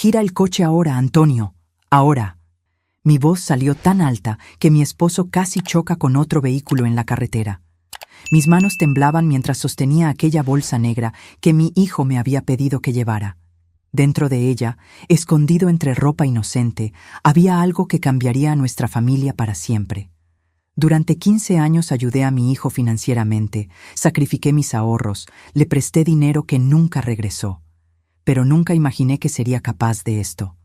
Gira el coche ahora, Antonio. Ahora. Mi voz salió tan alta que mi esposo casi choca con otro vehículo en la carretera. Mis manos temblaban mientras sostenía aquella bolsa negra que mi hijo me había pedido que llevara. Dentro de ella, escondido entre ropa inocente, había algo que cambiaría a nuestra familia para siempre. Durante 15 años ayudé a mi hijo financieramente, sacrifiqué mis ahorros, le presté dinero que nunca regresó. Pero nunca imaginé que sería capaz de esto.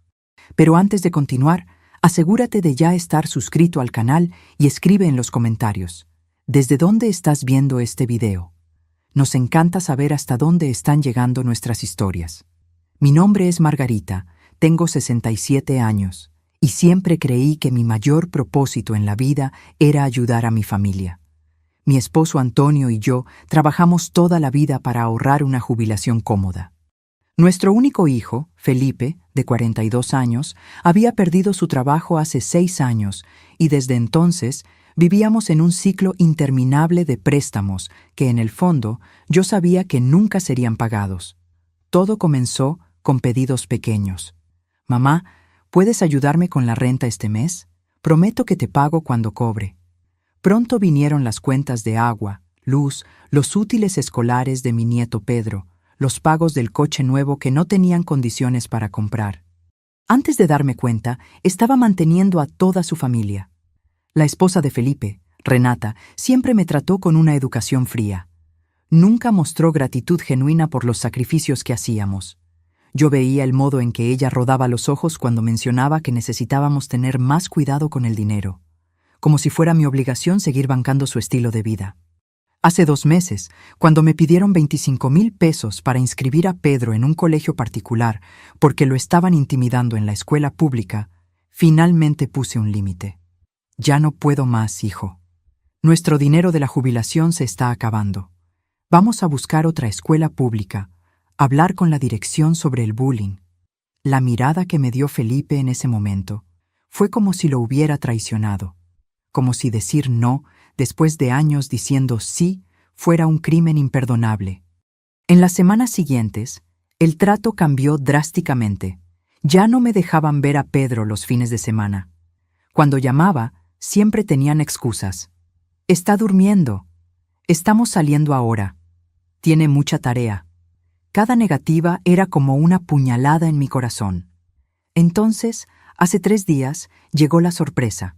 Pero antes de continuar, asegúrate de ya estar suscrito al canal y escribe en los comentarios: ¿desde dónde estás viendo este video? Nos encanta saber hasta dónde están llegando nuestras historias. Mi nombre es Margarita, tengo 67 años, y siempre creí que mi mayor propósito en la vida era ayudar a mi familia. Mi esposo Antonio y yo trabajamos toda la vida para ahorrar una jubilación cómoda. Nuestro único hijo, Felipe, de 42 años, había perdido su trabajo hace 6 años y desde entonces vivíamos en un ciclo interminable de préstamos que, en el fondo, yo sabía que nunca serían pagados. Todo comenzó con pedidos pequeños. «Mamá, ¿puedes ayudarme con la renta este mes? Prometo que te pago cuando cobre». Pronto vinieron las cuentas de agua, luz, los útiles escolares de mi nieto Pedro, los pagos del coche nuevo que no tenían condiciones para comprar. Antes de darme cuenta, estaba manteniendo a toda su familia. La esposa de Felipe, Renata, siempre me trató con una educación fría. Nunca mostró gratitud genuina por los sacrificios que hacíamos. Yo veía el modo en que ella rodaba los ojos cuando mencionaba que necesitábamos tener más cuidado con el dinero, como si fuera mi obligación seguir bancando su estilo de vida. Hace 2 meses, cuando me pidieron 25,000 pesos para inscribir a Pedro en un colegio particular porque lo estaban intimidando en la escuela pública, finalmente puse un límite. Ya no puedo más, hijo. Nuestro dinero de la jubilación se está acabando. Vamos a buscar otra escuela pública, hablar con la dirección sobre el bullying. La mirada que me dio Felipe en ese momento fue como si lo hubiera traicionado, como si decir no después de años diciendo sí fuera un crimen imperdonable. En las semanas siguientes, el trato cambió drásticamente. Ya no me dejaban ver a Pedro los fines de semana. Cuando llamaba, siempre tenían excusas. «Está durmiendo. Estamos saliendo ahora. Tiene mucha tarea». Cada negativa era como una puñalada en mi corazón. Entonces, hace 3 días, llegó la sorpresa.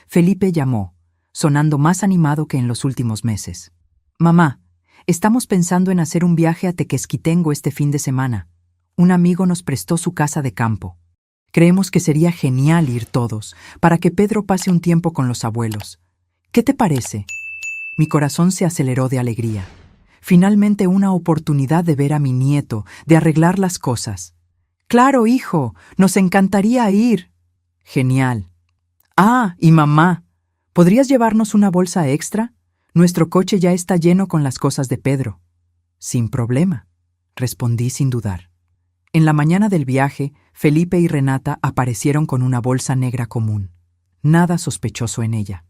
Felipe llamó, sonando más animado que en los últimos meses. «Mamá, estamos pensando en hacer un viaje a Tequesquitengo este fin de semana. Un amigo nos prestó su casa de campo. Creemos que sería genial ir todos, para que Pedro pase un tiempo con los abuelos. ¿Qué te parece?» Mi corazón se aceleró de alegría. Finalmente una oportunidad de ver a mi nieto, de arreglar las cosas. «Claro, hijo, nos encantaría ir». «Genial. Ah, y mamá, ¿podrías llevarnos una bolsa extra? Nuestro coche ya está lleno con las cosas de Pedro». «Sin problema», respondí sin dudar. En la mañana del viaje, Felipe y Renata aparecieron con una bolsa negra común. Nada sospechoso en ella.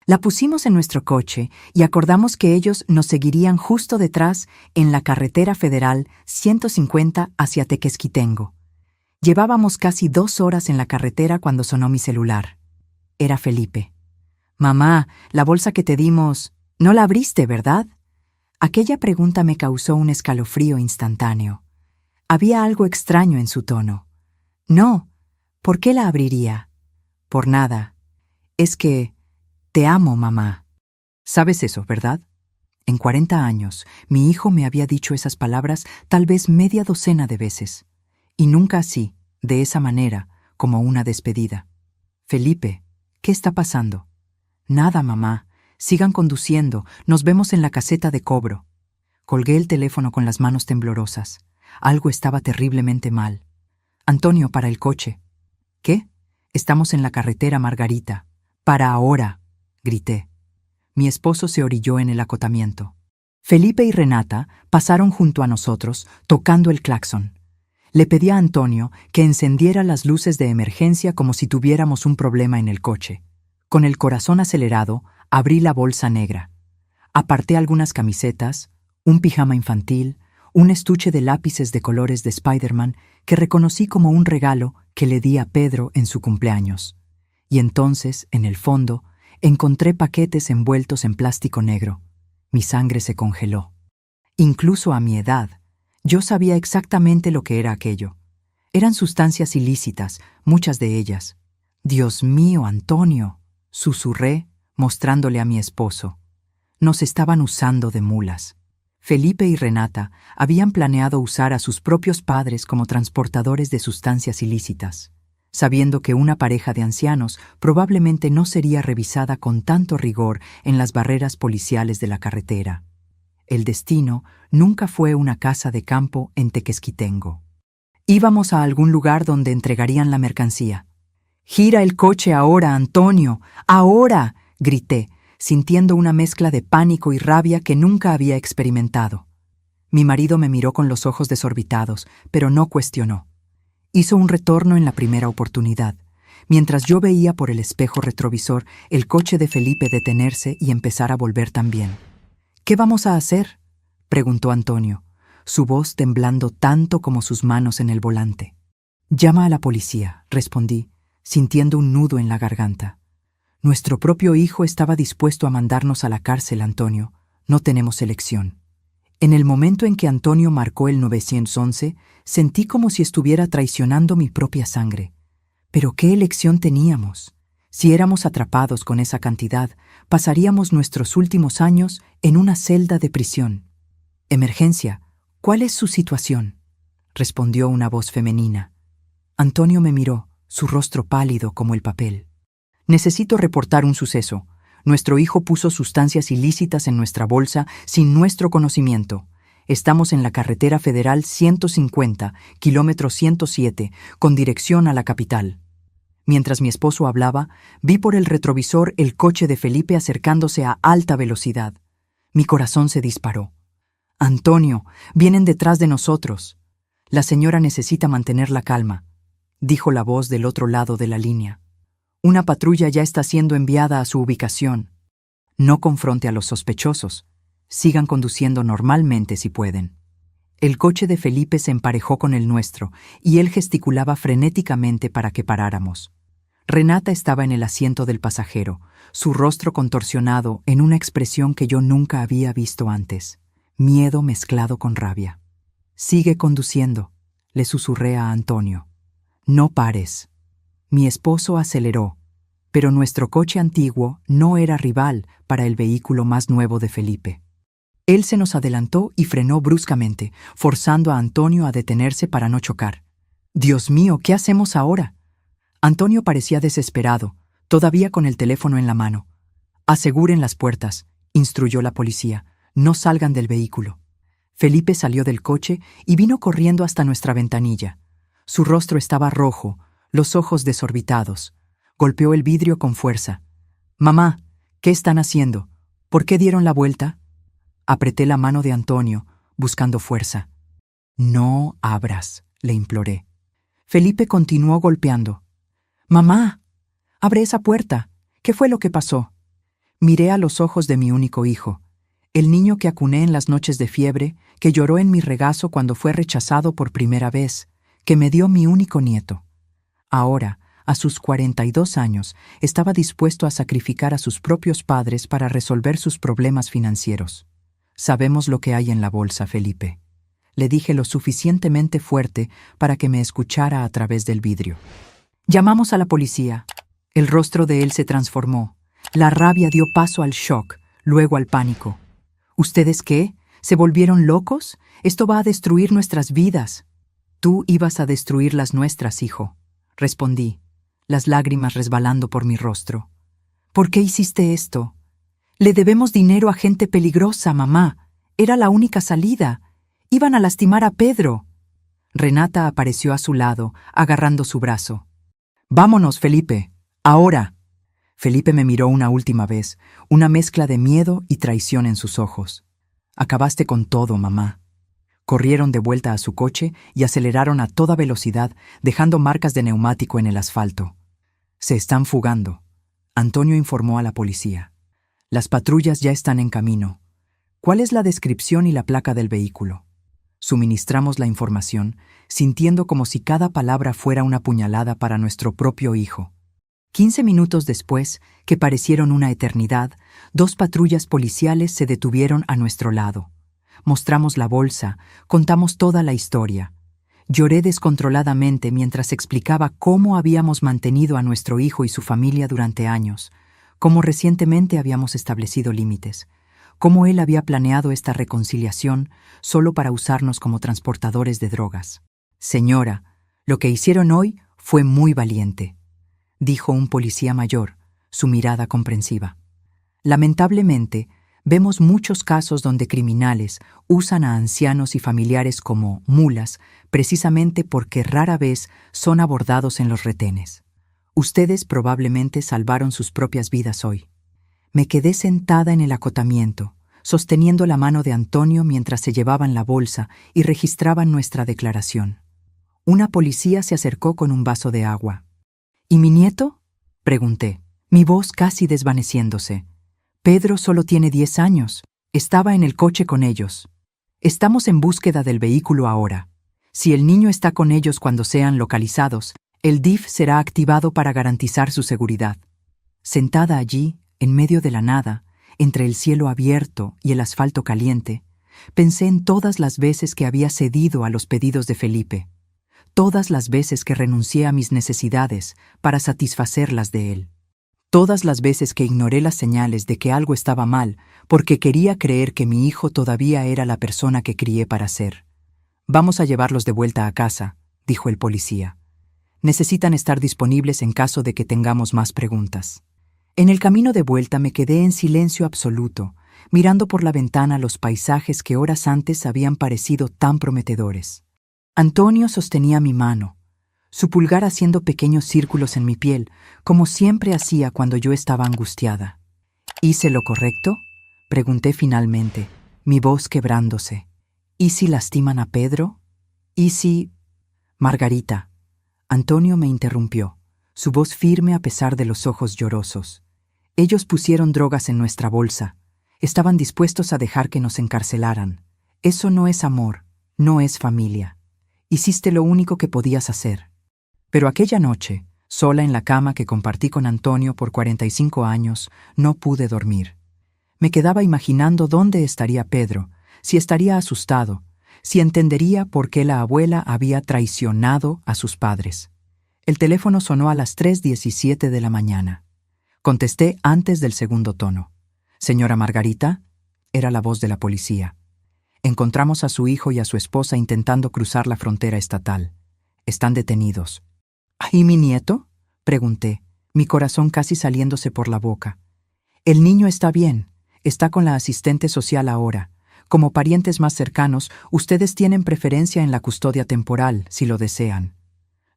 La pusimos en nuestro coche y acordamos que ellos nos seguirían justo detrás en la carretera federal 150 hacia Tequesquitengo. Llevábamos casi 2 horas en la carretera cuando sonó mi celular. Era Felipe. «Mamá, la bolsa que te dimos, no la abriste, ¿verdad?» Aquella pregunta me causó un escalofrío instantáneo. Había algo extraño en su tono. «No, ¿por qué la abriría?» «Por nada. Es que te amo, mamá». Sabes eso, ¿verdad? En 40 años, mi hijo me había dicho esas palabras tal vez media docena de veces. Y nunca así, de esa manera, como una despedida. «Felipe, ¿qué está pasando?» «Nada, mamá. Sigan conduciendo. Nos vemos en la caseta de cobro». Colgué el teléfono con las manos temblorosas. Algo estaba terriblemente mal. «Antonio, para el coche». «¿Qué?» «Estamos en la carretera, Margarita». «Para ahora», grité. Mi esposo se orilló en el acotamiento. Felipe y Renata pasaron junto a nosotros, tocando el claxon. Le pedí a Antonio que encendiera las luces de emergencia como si tuviéramos un problema en el coche. Con el corazón acelerado, abrí la bolsa negra. Aparté algunas camisetas, un pijama infantil, un estuche de lápices de colores de Spider-Man que reconocí como un regalo que le di a Pedro en su cumpleaños. Y entonces, en el fondo, encontré paquetes envueltos en plástico negro. Mi sangre se congeló. Incluso a mi edad, yo sabía exactamente lo que era aquello. Eran sustancias ilícitas, muchas de ellas. «Dios mío, Antonio», susurré, mostrándole a mi esposo. Nos estaban usando de mulas. Felipe y Renata habían planeado usar a sus propios padres como transportadores de sustancias ilícitas, sabiendo que una pareja de ancianos probablemente no sería revisada con tanto rigor en las barreras policiales de la carretera. El destino nunca fue una casa de campo en Tequesquitengo. Íbamos a algún lugar donde entregarían la mercancía. «¡Gira el coche ahora, Antonio! ¡Ahora!», grité, sintiendo una mezcla de pánico y rabia que nunca había experimentado. Mi marido me miró con los ojos desorbitados, pero no cuestionó. Hizo un retorno en la primera oportunidad, mientras yo veía por el espejo retrovisor el coche de Felipe detenerse y empezar a volver también. «¿Qué vamos a hacer?», preguntó Antonio, su voz temblando tanto como sus manos en el volante. «Llama a la policía», respondí, sintiendo un nudo en la garganta. Nuestro propio hijo estaba dispuesto a mandarnos a la cárcel, Antonio. No tenemos elección. En el momento en que Antonio marcó el 911, sentí como si estuviera traicionando mi propia sangre. Pero ¿qué elección teníamos? Si éramos atrapados con esa cantidad, pasaríamos nuestros últimos años en una celda de prisión. «Emergencia, ¿cuál es su situación?», respondió una voz femenina. Antonio me miró, su rostro pálido como el papel. «Necesito reportar un suceso. Nuestro hijo puso sustancias ilícitas en nuestra bolsa sin nuestro conocimiento. Estamos en la carretera federal 150, kilómetro 107, con dirección a la capital». Mientras mi esposo hablaba, vi por el retrovisor el coche de Felipe acercándose a alta velocidad. Mi corazón se disparó. «Antonio, vienen detrás de nosotros». «La señora necesita mantener la calma», dijo la voz del otro lado de la línea. «Una patrulla ya está siendo enviada a su ubicación». «No confronte a los sospechosos. Sigan conduciendo normalmente si pueden». El coche de Felipe se emparejó con el nuestro y él gesticulaba frenéticamente para que paráramos. Renata estaba en el asiento del pasajero, su rostro contorsionado en una expresión que yo nunca había visto antes, miedo mezclado con rabia. «Sigue conduciendo», le susurré a Antonio. «No pares». Mi esposo aceleró, pero nuestro coche antiguo no era rival para el vehículo más nuevo de Felipe. Él se nos adelantó y frenó bruscamente, forzando a Antonio a detenerse para no chocar. «Dios mío, ¿qué hacemos ahora?». Antonio parecía desesperado, todavía con el teléfono en la mano. «Aseguren las puertas», instruyó la policía. «No salgan del vehículo». Felipe salió del coche y vino corriendo hasta nuestra ventanilla. Su rostro estaba rojo, los ojos desorbitados. Golpeó el vidrio con fuerza. «Mamá, ¿qué están haciendo? ¿Por qué dieron la vuelta?». Apreté la mano de Antonio, buscando fuerza. «No abras», le imploré. Felipe continuó golpeando. «Mamá, abre esa puerta. ¿Qué fue lo que pasó?». Miré a los ojos de mi único hijo, el niño que acuné en las noches de fiebre, que lloró en mi regazo cuando fue rechazado por primera vez, que me dio mi único nieto. Ahora, a sus 42 años, estaba dispuesto a sacrificar a sus propios padres para resolver sus problemas financieros. «Sabemos lo que hay en la bolsa, Felipe», le dije lo suficientemente fuerte para que me escuchara a través del vidrio. «Llamamos a la policía». El rostro de él se transformó. La rabia dio paso al shock, luego al pánico. «¿Ustedes qué? ¿Se volvieron locos? Esto va a destruir nuestras vidas». «Tú ibas a destruir las nuestras, hijo», respondí, las lágrimas resbalando por mi rostro. «¿Por qué hiciste esto?». «Le debemos dinero a gente peligrosa, mamá. Era la única salida. Iban a lastimar a Pedro». Renata apareció a su lado, agarrando su brazo. «Vámonos, Felipe. Ahora». Felipe me miró una última vez, una mezcla de miedo y traición en sus ojos. «Acabaste con todo, mamá». Corrieron de vuelta a su coche y aceleraron a toda velocidad, dejando marcas de neumático en el asfalto. «Se están fugando», Antonio informó a la policía. «Las patrullas ya están en camino». «¿Cuál es la descripción y la placa del vehículo?». Suministramos la información, sintiendo como si cada palabra fuera una puñalada para nuestro propio hijo. 15 minutos después, que parecieron una eternidad, 2 patrullas policiales se detuvieron a nuestro lado. Mostramos la bolsa, contamos toda la historia. Lloré descontroladamente mientras explicaba cómo habíamos mantenido a nuestro hijo y su familia durante años, cómo recientemente habíamos establecido límites, cómo él había planeado esta reconciliación solo para usarnos como transportadores de drogas. «Señora, lo que hicieron hoy fue muy valiente», dijo un policía mayor, su mirada comprensiva. Lamentablemente, vemos muchos casos donde criminales usan a ancianos y familiares como mulas precisamente porque rara vez son abordados en los retenes. Ustedes probablemente salvaron sus propias vidas hoy. Me quedé sentada en el acotamiento, sosteniendo la mano de Antonio mientras se llevaban la bolsa y registraban nuestra declaración. Una policía se acercó con un vaso de agua. «¿Y mi nieto?», pregunté, mi voz casi desvaneciéndose. «Pedro solo tiene 10 años. Estaba en el coche con ellos. Estamos en búsqueda del vehículo ahora. Si el niño está con ellos cuando sean localizados, el DIF será activado para garantizar su seguridad». Sentada allí, en medio de la nada, entre el cielo abierto y el asfalto caliente, pensé en todas las veces que había cedido a los pedidos de Felipe, todas las veces que renuncié a mis necesidades para satisfacer las de él, todas las veces que ignoré las señales de que algo estaba mal porque quería creer que mi hijo todavía era la persona que crié para ser. «Vamos a llevarlos de vuelta a casa», dijo el policía. «Necesitan estar disponibles en caso de que tengamos más preguntas». En el camino de vuelta me quedé en silencio absoluto, mirando por la ventana los paisajes que horas antes habían parecido tan prometedores. Antonio sostenía mi mano, su pulgar haciendo pequeños círculos en mi piel, como siempre hacía cuando yo estaba angustiada. «¿Hice lo correcto?», pregunté finalmente, mi voz quebrándose. «¿Y si lastiman a Pedro? ¿Y si...?» «Margarita», Antonio me interrumpió, su voz firme a pesar de los ojos llorosos. «Ellos pusieron drogas en nuestra bolsa. Estaban dispuestos a dejar que nos encarcelaran. Eso no es amor, no es familia. Hiciste lo único que podías hacer». Pero aquella noche, sola en la cama que compartí con Antonio por 45 años, no pude dormir. Me quedaba imaginando dónde estaría Pedro, si estaría asustado, si entendería por qué la abuela había traicionado a sus padres. El teléfono sonó a las 3:17 de la mañana. Contesté antes del segundo tono. «Señora Margarita», era la voz de la policía. «Encontramos a su hijo y a su esposa intentando cruzar la frontera estatal. Están detenidos». «¿Y mi nieto?», pregunté, mi corazón casi saliéndose por la boca. «El niño está bien, está con la asistente social ahora. Como parientes más cercanos, ustedes tienen preferencia en la custodia temporal, si lo desean».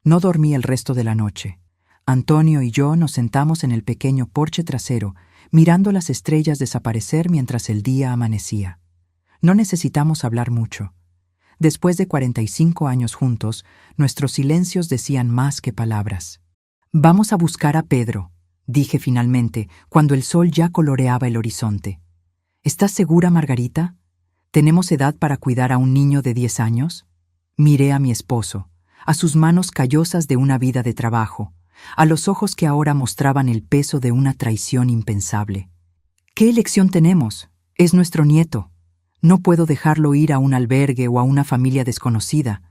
No dormí el resto de la noche. Antonio y yo nos sentamos en el pequeño porche trasero, mirando las estrellas desaparecer mientras el día amanecía. No necesitamos hablar mucho. Después de 45 años juntos, nuestros silencios decían más que palabras. «Vamos a buscar a Pedro», dije finalmente, cuando el sol ya coloreaba el horizonte. «¿Estás segura, Margarita? ¿Tenemos edad para cuidar a un niño de 10 años?» Miré a mi esposo, a sus manos callosas de una vida de trabajo, a los ojos que ahora mostraban el peso de una traición impensable. «¿Qué elección tenemos? Es nuestro nieto. No puedo dejarlo ir a un albergue o a una familia desconocida.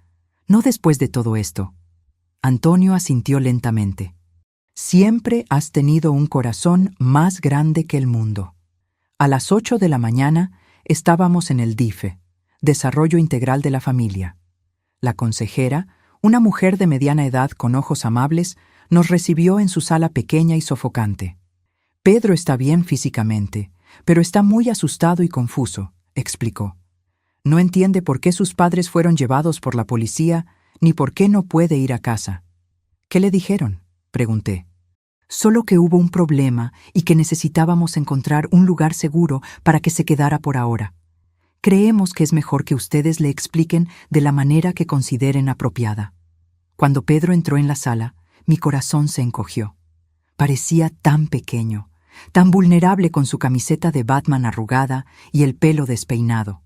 No después de todo esto». Antonio asintió lentamente. «Siempre has tenido un corazón más grande que el mundo». A las 8 de la mañana estábamos en el DIFE, Desarrollo Integral de la Familia. La consejera, una mujer de mediana edad con ojos amables, nos recibió en su sala pequeña y sofocante. «Pedro está bien físicamente, pero está muy asustado y confuso», explicó. «No entiende por qué sus padres fueron llevados por la policía ni por qué no puede ir a casa». «¿Qué le dijeron?», pregunté. «Solo que hubo un problema y que necesitábamos encontrar un lugar seguro para que se quedara por ahora. Creemos que es mejor que ustedes le expliquen de la manera que consideren apropiada». Cuando Pedro entró en la sala, mi corazón se encogió. Parecía tan pequeño, tan vulnerable con su camiseta de Batman arrugada y el pelo despeinado.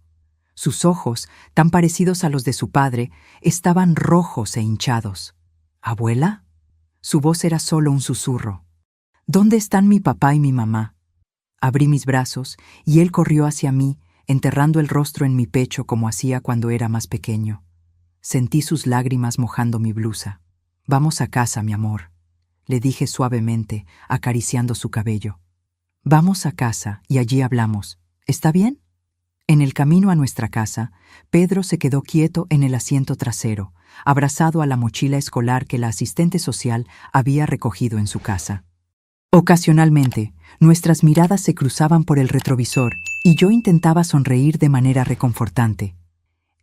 Sus ojos, tan parecidos a los de su padre, estaban rojos e hinchados. ¿Abuela? Su voz era solo un susurro. ¿Dónde están mi papá y mi mamá? Abrí mis brazos y él corrió hacia mí, enterrando el rostro en mi pecho como hacía cuando era más pequeño. Sentí sus lágrimas mojando mi blusa. Vamos a casa, mi amor, le dije suavemente, acariciando su cabello. Vamos a casa y allí hablamos. ¿Está bien? En el camino a nuestra casa, Pedro se quedó quieto en el asiento trasero, abrazado a la mochila escolar que la asistente social había recogido en su casa. Ocasionalmente, nuestras miradas se cruzaban por el retrovisor y yo intentaba sonreír de manera reconfortante.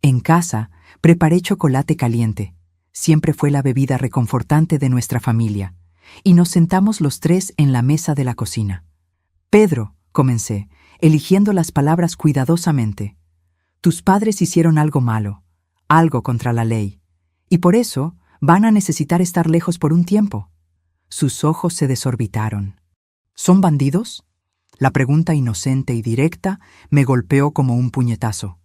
En casa, preparé chocolate caliente. Siempre fue la bebida reconfortante de nuestra familia, y nos sentamos los tres en la mesa de la cocina. Pedro, comencé, eligiendo las palabras cuidadosamente. Tus padres hicieron algo malo, algo contra la ley, y por eso van a necesitar estar lejos por un tiempo. Sus ojos se desorbitaron. ¿Son bandidos? La pregunta inocente y directa me golpeó como un puñetazo.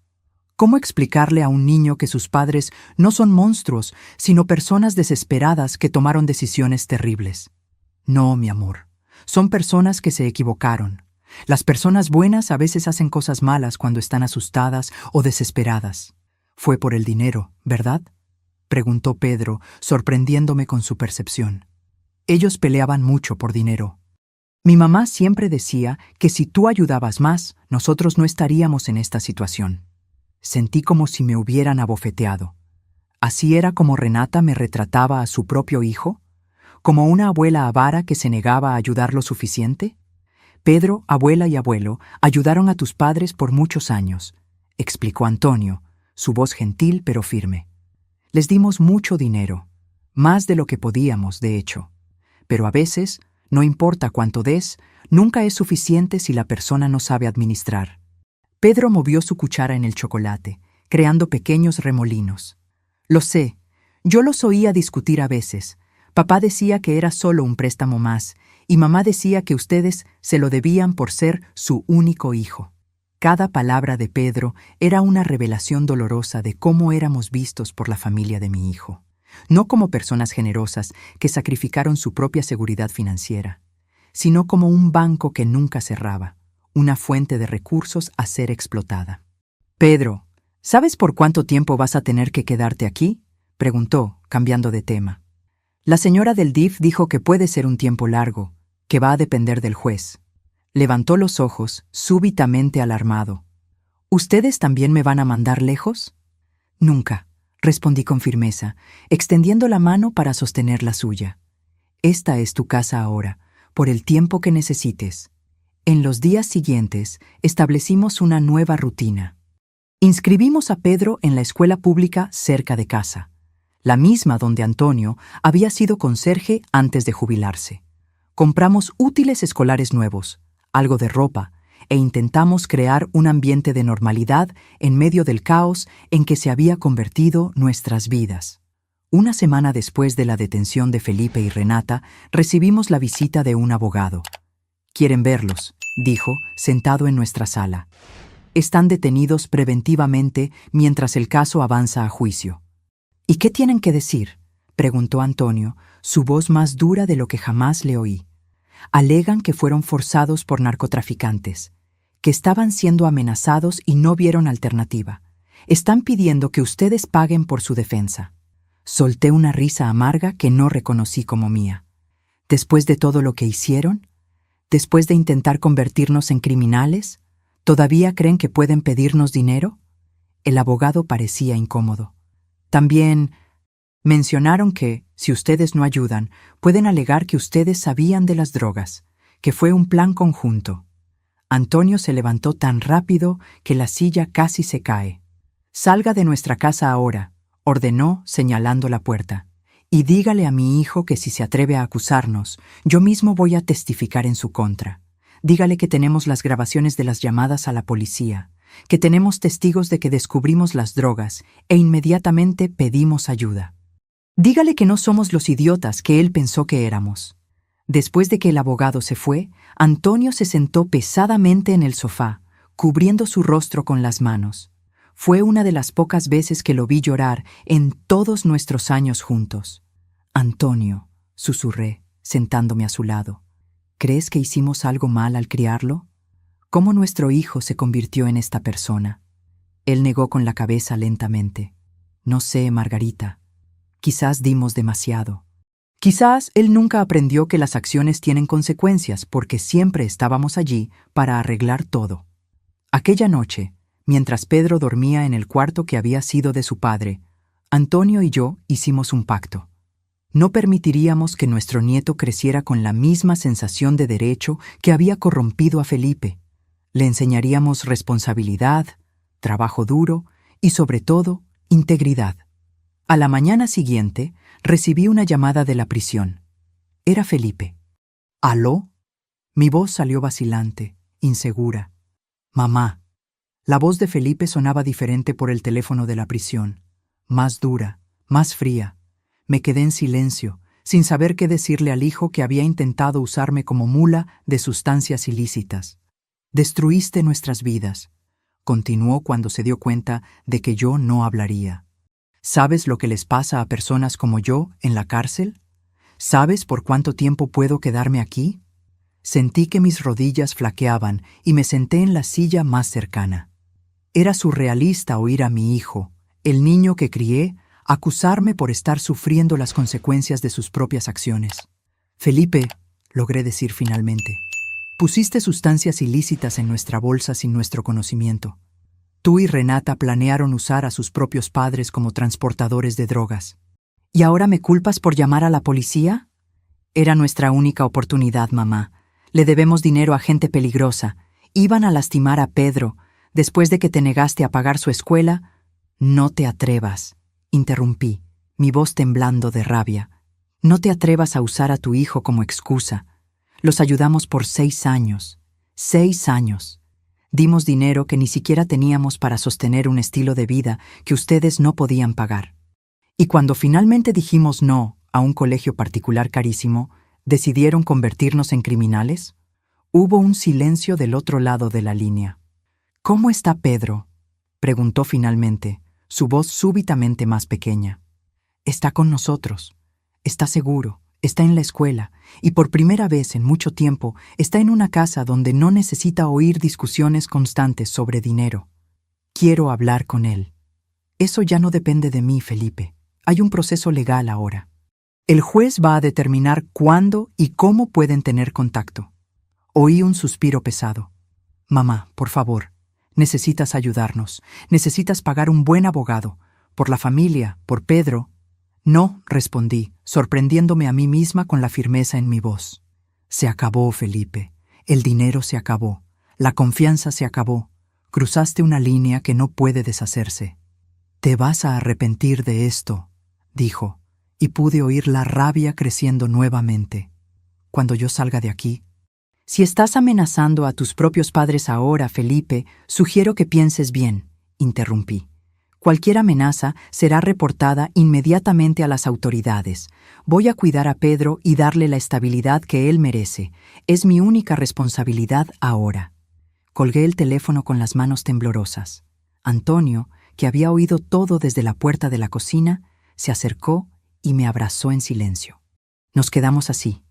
¿Cómo explicarle a un niño que sus padres no son monstruos, sino personas desesperadas que tomaron decisiones terribles? No, mi amor, son personas que se equivocaron. Las personas buenas a veces hacen cosas malas cuando están asustadas o desesperadas. Fue por el dinero, ¿verdad? Preguntó Pedro, sorprendiéndome con su percepción. Ellos peleaban mucho por dinero. Mi mamá siempre decía que si tú ayudabas más, nosotros no estaríamos en esta situación. Sentí como si me hubieran abofeteado. ¿Así era como Renata me retrataba a su propio hijo? ¿Como una abuela avara que se negaba a ayudar lo suficiente? Pedro, abuela y abuelo ayudaron a tus padres por muchos años, explicó Antonio, su voz gentil pero firme. Les dimos mucho dinero, más de lo que podíamos, de hecho. Pero a veces, no importa cuánto des, nunca es suficiente si la persona no sabe administrar. Pedro movió su cuchara en el chocolate, creando pequeños remolinos. Lo sé, yo los oía discutir a veces. Papá decía que era solo un préstamo más, y mamá decía que ustedes se lo debían por ser su único hijo. Cada palabra de Pedro era una revelación dolorosa de cómo éramos vistos por la familia de mi hijo. No como personas generosas que sacrificaron su propia seguridad financiera, sino como un banco que nunca cerraba, una fuente de recursos a ser explotada. Pedro, ¿sabes por cuánto tiempo vas a tener que quedarte aquí? Preguntó, cambiando de tema. La señora del DIF dijo que puede ser un tiempo largo, que va a depender del juez. Levantó los ojos, súbitamente alarmado. ¿Ustedes también me van a mandar lejos? Nunca, respondí con firmeza, extendiendo la mano para sostener la suya. Esta es tu casa ahora, por el tiempo que necesites. En los días siguientes, establecimos una nueva rutina. Inscribimos a Pedro en la escuela pública cerca de casa, la misma donde Antonio había sido conserje antes de jubilarse. Compramos útiles escolares nuevos, algo de ropa, e intentamos crear un ambiente de normalidad en medio del caos en que se había convertido nuestras vidas. Una semana después de la detención de Felipe y Renata, recibimos la visita de un abogado. «Quieren verlos», dijo, sentado en nuestra sala. «Están detenidos preventivamente mientras el caso avanza a juicio». «¿Y qué tienen que decir?», preguntó Antonio, su voz más dura de lo que jamás le oí. «Alegan que fueron forzados por narcotraficantes, que estaban siendo amenazados y no vieron alternativa. Están pidiendo que ustedes paguen por su defensa». Solté una risa amarga que no reconocí como mía. ¿Después de todo lo que hicieron? ¿Después de intentar convertirnos en criminales? ¿Todavía creen que pueden pedirnos dinero? El abogado parecía incómodo. También mencionaron que, si ustedes no ayudan, pueden alegar que ustedes sabían de las drogas, que fue un plan conjunto. Antonio se levantó tan rápido que la silla casi se cae. «Salga de nuestra casa ahora», ordenó, señalando la puerta. «Y dígale a mi hijo que si se atreve a acusarnos, yo mismo voy a testificar en su contra. Dígale que tenemos las grabaciones de las llamadas a la policía, que tenemos testigos de que descubrimos las drogas e inmediatamente pedimos ayuda. Dígale que no somos los idiotas que él pensó que éramos». Después de que el abogado se fue, Antonio se sentó pesadamente en el sofá, cubriendo su rostro con las manos. Fue una de las pocas veces que lo vi llorar en todos nuestros años juntos. Antonio, susurré, sentándome a su lado. ¿Crees que hicimos algo mal al criarlo? ¿Cómo nuestro hijo se convirtió en esta persona? Él negó con la cabeza lentamente. No sé, Margarita. Quizás dimos demasiado. Quizás él nunca aprendió que las acciones tienen consecuencias porque siempre estábamos allí para arreglar todo. Aquella noche, mientras Pedro dormía en el cuarto que había sido de su padre, Antonio y yo hicimos un pacto. No permitiríamos que nuestro nieto creciera con la misma sensación de derecho que había corrompido a Felipe. Le enseñaríamos responsabilidad, trabajo duro y, sobre todo, integridad. A la mañana siguiente, recibí una llamada de la prisión. Era Felipe. ¿Aló? Mi voz salió vacilante, insegura. Mamá. La voz de Felipe sonaba diferente por el teléfono de la prisión. Más dura, más fría. Me quedé en silencio, sin saber qué decirle al hijo que había intentado usarme como mula de sustancias ilícitas. Destruiste nuestras vidas, continuó cuando se dio cuenta de que yo no hablaría. ¿Sabes lo que les pasa a personas como yo en la cárcel? ¿Sabes por cuánto tiempo puedo quedarme aquí? Sentí que mis rodillas flaqueaban y me senté en la silla más cercana. Era surrealista oír a mi hijo, el niño que crié, acusarme por estar sufriendo las consecuencias de sus propias acciones. Felipe, logré decir finalmente, pusiste sustancias ilícitas en nuestra bolsa sin nuestro conocimiento. Tú y Renata planearon usar a sus propios padres como transportadores de drogas. ¿Y ahora me culpas por llamar a la policía? Era nuestra única oportunidad, mamá. Le debemos dinero a gente peligrosa. Iban a lastimar a Pedro. Después de que te negaste a pagar su escuela, no te atrevas, interrumpí, mi voz temblando de rabia. No te atrevas a usar a tu hijo como excusa. Los ayudamos por 6 años. 6 años. Dimos dinero que ni siquiera teníamos para sostener un estilo de vida que ustedes no podían pagar. Y cuando finalmente dijimos no a un colegio particular carísimo, ¿decidieron convertirnos en criminales? Hubo un silencio del otro lado de la línea. ¿Cómo está Pedro?, preguntó finalmente, su voz súbitamente más pequeña. Está con nosotros. Está seguro. Está en la escuela, y por primera vez en mucho tiempo está en una casa donde no necesita oír discusiones constantes sobre dinero. Quiero hablar con él. Eso ya no depende de mí, Felipe. Hay un proceso legal ahora. El juez va a determinar cuándo y cómo pueden tener contacto. Oí un suspiro pesado. Mamá, por favor, necesitas ayudarnos. Necesitas pagar un buen abogado. Por la familia, por Pedro. No, respondí, sorprendiéndome a mí misma con la firmeza en mi voz. Se acabó, Felipe. El dinero se acabó. La confianza se acabó. Cruzaste una línea que no puede deshacerse. Te vas a arrepentir de esto, dijo, y pude oír la rabia creciendo nuevamente. Cuando yo salga de aquí. Si estás amenazando a tus propios padres ahora, Felipe, sugiero que pienses bien, interrumpí. Cualquier amenaza será reportada inmediatamente a las autoridades. Voy a cuidar a Pedro y darle la estabilidad que él merece. Es mi única responsabilidad ahora. Colgué el teléfono con las manos temblorosas. Antonio, que había oído todo desde la puerta de la cocina, se acercó y me abrazó en silencio. Nos quedamos así,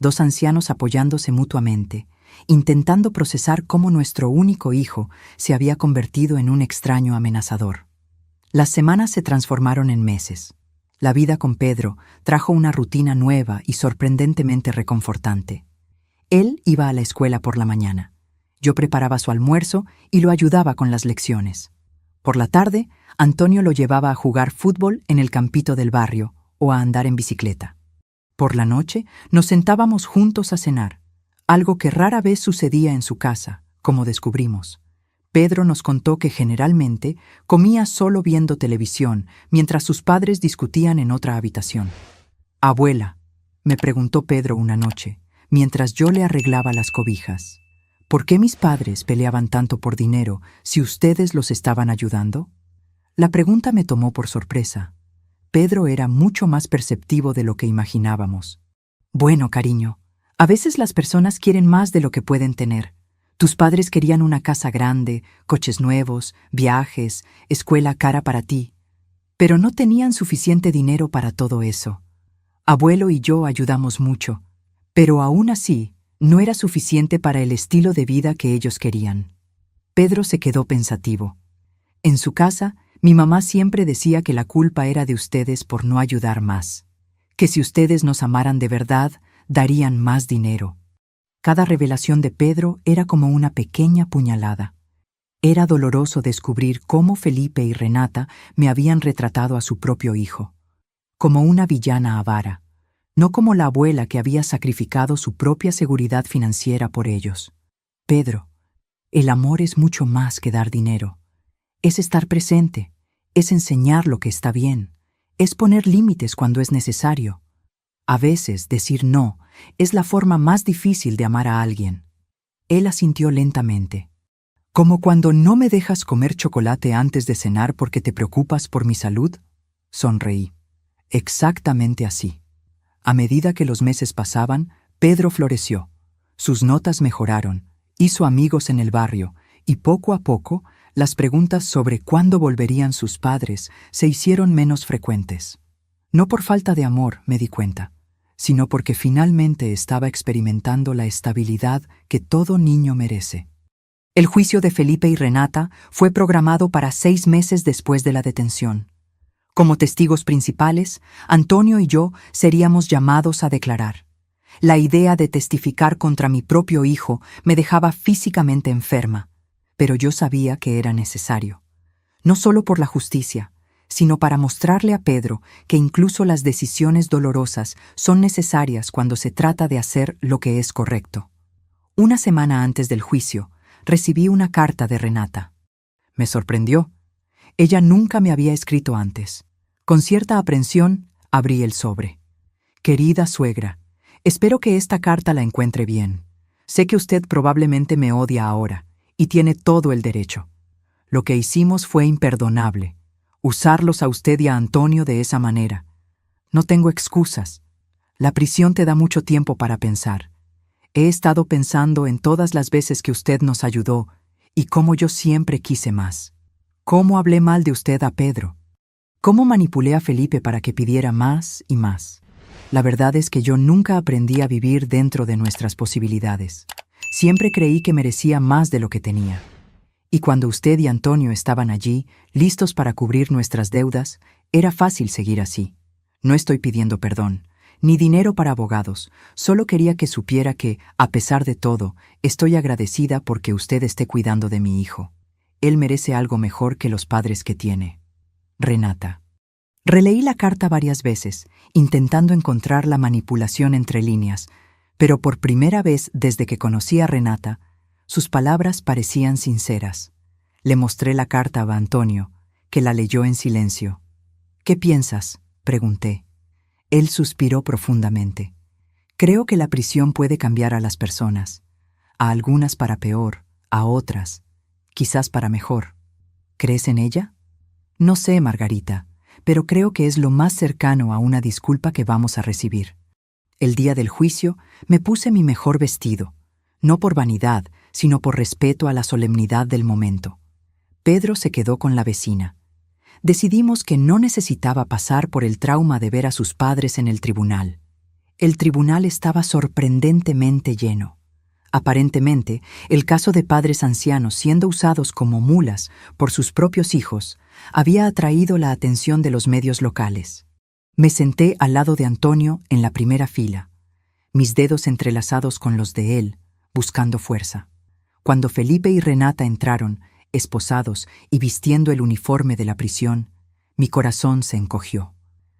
2 ancianos apoyándose mutuamente, intentando procesar cómo nuestro único hijo se había convertido en un extraño amenazador. Las semanas se transformaron en meses. La vida con Pedro trajo una rutina nueva y sorprendentemente reconfortante. Él iba a la escuela por la mañana. Yo preparaba su almuerzo y lo ayudaba con las lecciones. Por la tarde, Antonio lo llevaba a jugar fútbol en el campito del barrio o a andar en bicicleta. Por la noche, nos sentábamos juntos a cenar, algo que rara vez sucedía en su casa, como descubrimos. Pedro nos contó que generalmente comía solo viendo televisión mientras sus padres discutían en otra habitación. «Abuela», me preguntó Pedro una noche, mientras yo le arreglaba las cobijas, ¿por qué mis padres peleaban tanto por dinero si ustedes los estaban ayudando? La pregunta me tomó por sorpresa. Pedro era mucho más perceptivo de lo que imaginábamos. «Bueno, cariño, a veces las personas quieren más de lo que pueden tener. Tus padres querían una casa grande, coches nuevos, viajes, escuela cara para ti, pero no tenían suficiente dinero para todo eso. Abuelo y yo ayudamos mucho, pero aún así no era suficiente para el estilo de vida que ellos querían. Pedro se quedó pensativo. En su casa, mi mamá siempre decía que la culpa era de ustedes por no ayudar más, que si ustedes nos amaran de verdad, darían más dinero. Cada revelación de Pedro era como una pequeña puñalada. Era doloroso descubrir cómo Felipe y Renata me habían retratado a su propio hijo, como una villana avara, no como la abuela que había sacrificado su propia seguridad financiera por ellos. Pedro, el amor es mucho más que dar dinero. Es estar presente, es enseñar lo que está bien, es poner límites cuando es necesario. A veces decir no es la forma más difícil de amar a alguien. Él asintió lentamente. ¿Como cuando no me dejas comer chocolate antes de cenar porque te preocupas por mi salud? Sonreí. Exactamente así. A medida que los meses pasaban, Pedro floreció. Sus notas mejoraron, hizo amigos en el barrio, y poco a poco, las preguntas sobre cuándo volverían sus padres se hicieron menos frecuentes. No por falta de amor, me di cuenta, sino porque finalmente estaba experimentando la estabilidad que todo niño merece. El juicio de Felipe y Renata fue programado para 6 meses después de la detención. Como testigos principales, Antonio y yo seríamos llamados a declarar. La idea de testificar contra mi propio hijo me dejaba físicamente enferma, pero yo sabía que era necesario. No solo por la justicia, sino para mostrarle a Pedro que incluso las decisiones dolorosas son necesarias cuando se trata de hacer lo que es correcto. Una semana antes del juicio, recibí una carta de Renata. Me sorprendió. Ella nunca me había escrito antes. Con cierta aprensión, abrí el sobre. Querida suegra, espero que esta carta la encuentre bien. Sé que usted probablemente me odia ahora, y tiene todo el derecho. Lo que hicimos fue imperdonable. Usarlos a usted y a Antonio de esa manera. No tengo excusas. La prisión te da mucho tiempo para pensar. He estado pensando en todas las veces que usted nos ayudó y cómo yo siempre quise más. Cómo hablé mal de usted a Pedro. Cómo manipulé a Felipe para que pidiera más y más. La verdad es que yo nunca aprendí a vivir dentro de nuestras posibilidades. Siempre creí que merecía más de lo que tenía. Y cuando usted y Antonio estaban allí, listos para cubrir nuestras deudas, era fácil seguir así. No estoy pidiendo perdón, ni dinero para abogados, solo quería que supiera que, a pesar de todo, estoy agradecida porque usted esté cuidando de mi hijo. Él merece algo mejor que los padres que tiene. Renata. Releí la carta varias veces, intentando encontrar la manipulación entre líneas, pero por primera vez desde que conocí a Renata, sus palabras parecían sinceras. Le mostré la carta a Antonio, que la leyó en silencio. ¿Qué piensas?, pregunté. Él suspiró profundamente. Creo que la prisión puede cambiar a las personas. A algunas para peor, a otras, quizás para mejor. ¿Crees en ella? No sé, Margarita, pero creo que es lo más cercano a una disculpa que vamos a recibir. El día del juicio me puse mi mejor vestido, no por vanidad, sino por respeto a la solemnidad del momento. Pedro se quedó con la vecina. Decidimos que no necesitaba pasar por el trauma de ver a sus padres en el tribunal. El tribunal estaba sorprendentemente lleno. Aparentemente, el caso de padres ancianos siendo usados como mulas por sus propios hijos había atraído la atención de los medios locales. Me senté al lado de Antonio en la primera fila, mis dedos entrelazados con los de él, buscando fuerza. Cuando Felipe y Renata entraron, esposados y vistiendo el uniforme de la prisión, mi corazón se encogió.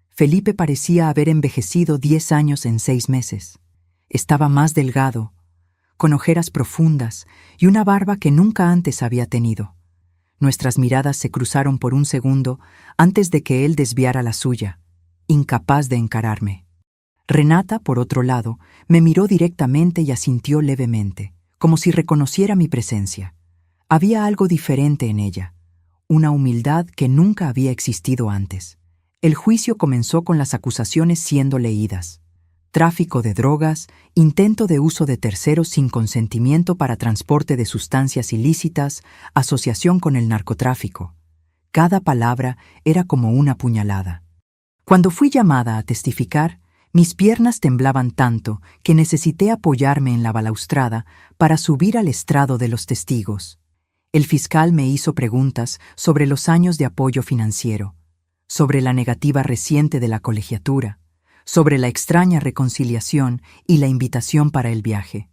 Felipe parecía haber envejecido 10 años en 6 meses. Estaba más delgado, con ojeras profundas y una barba que nunca antes había tenido. Nuestras miradas se cruzaron por un segundo antes de que él desviara la suya, incapaz de encararme. Renata, por otro lado, me miró directamente y asintió levemente, como si reconociera mi presencia. Había algo diferente en ella, una humildad que nunca había existido antes. El juicio comenzó con las acusaciones siendo leídas. tráfico de drogas, intento de uso de terceros sin consentimiento para transporte de sustancias ilícitas, asociación con el narcotráfico. Cada palabra era como una puñalada. Cuando fui llamada a testificar, mis piernas temblaban tanto que necesité apoyarme en la balaustrada para subir al estrado de los testigos. El fiscal me hizo preguntas sobre los años de apoyo financiero, sobre la negativa reciente de la colegiatura, sobre la extraña reconciliación y la invitación para el viaje.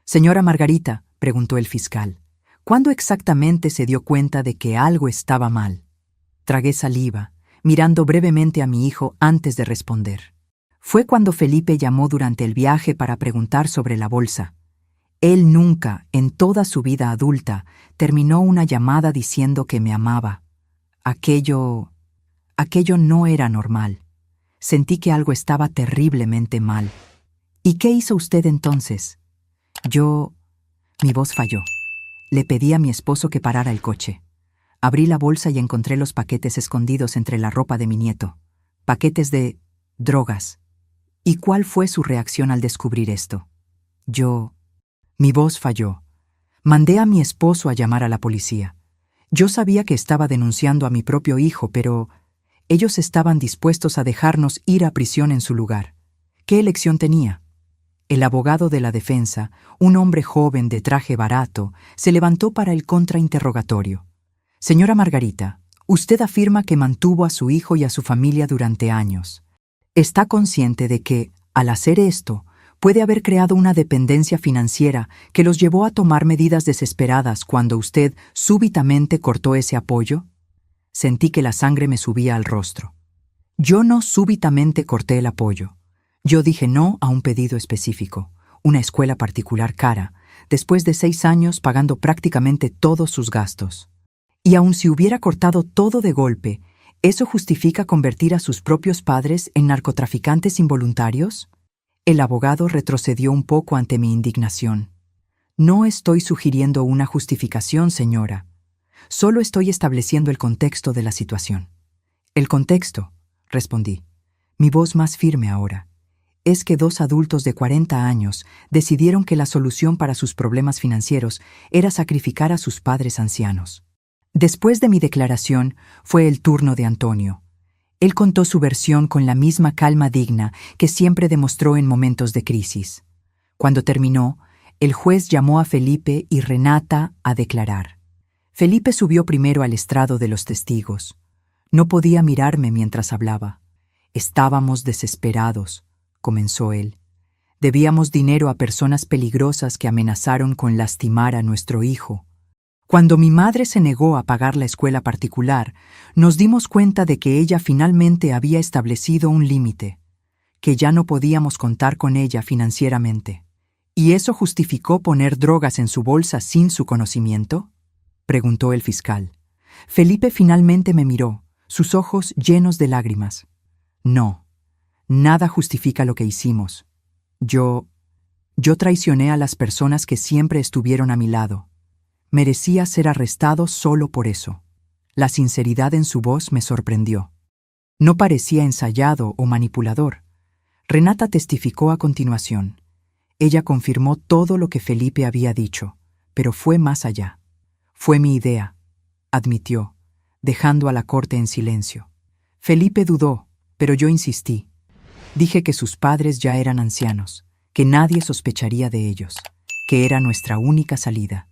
«Señora Margarita», preguntó el fiscal, «¿cuándo exactamente se dio cuenta de que algo estaba mal?» Tragué saliva, mirando brevemente a mi hijo antes de responder. Fue cuando Felipe llamó durante el viaje para preguntar sobre la bolsa. Él nunca, en toda su vida adulta, terminó una llamada diciendo que me amaba. Aquello no era normal. Sentí que algo estaba terriblemente mal. «¿Y qué hizo usted entonces?» Mi voz falló. Le pedí a mi esposo que parara el coche. Abrí la bolsa y encontré los paquetes escondidos entre la ropa de mi nieto. Paquetes de drogas. ¿Y cuál fue su reacción al descubrir esto? Mi voz falló. Mandé a mi esposo a llamar a la policía. Yo sabía que estaba denunciando a mi propio hijo, pero ellos estaban dispuestos a dejarnos ir a prisión en su lugar. ¿Qué elección tenía? El abogado de la defensa, un hombre joven de traje barato, se levantó para el contrainterrogatorio. «Señora Margarita, usted afirma que mantuvo a su hijo y a su familia durante años. ¿Está consciente de que, al hacer esto, puede haber creado una dependencia financiera que los llevó a tomar medidas desesperadas cuando usted súbitamente cortó ese apoyo?» Sentí que la sangre me subía al rostro. Yo no súbitamente corté el apoyo. Yo dije no a un pedido específico, una escuela particular cara, después de 6 años pagando prácticamente todos sus gastos. Y aun si hubiera cortado todo de golpe, ¿eso justifica convertir a sus propios padres en narcotraficantes involuntarios? El abogado retrocedió un poco ante mi indignación. «No estoy sugiriendo una justificación, señora. Solo estoy estableciendo el contexto de la situación». «El contexto», respondí, mi voz más firme ahora, «es que 2 adultos de 40 años decidieron que la solución para sus problemas financieros era sacrificar a sus padres ancianos». Después de mi declaración, fue el turno de Antonio. Él contó su versión con la misma calma digna que siempre demostró en momentos de crisis. Cuando terminó, el juez llamó a Felipe y Renata a declarar. Felipe subió primero al estrado de los testigos. No podía mirarme mientras hablaba. «Estábamos desesperados», comenzó él. «Debíamos dinero a personas peligrosas que amenazaron con lastimar a nuestro hijo. Cuando mi madre se negó a pagar la escuela particular, nos dimos cuenta de que ella finalmente había establecido un límite, que ya no podíamos contar con ella financieramente. ¿Y eso justificó poner drogas en su bolsa sin su conocimiento?», preguntó el fiscal. Felipe finalmente me miró, sus ojos llenos de lágrimas. «No, nada justifica lo que hicimos. Yo traicioné a las personas que siempre estuvieron a mi lado. Merecía ser arrestado solo por eso». La sinceridad en su voz me sorprendió. No parecía ensayado o manipulador. Renata testificó a continuación. Ella confirmó todo lo que Felipe había dicho, pero fue más allá. «Fue mi idea», admitió, dejando a la corte en silencio. Felipe dudó, pero yo insistí. Dije que sus padres ya eran ancianos, que nadie sospecharía de ellos, que era nuestra única salida.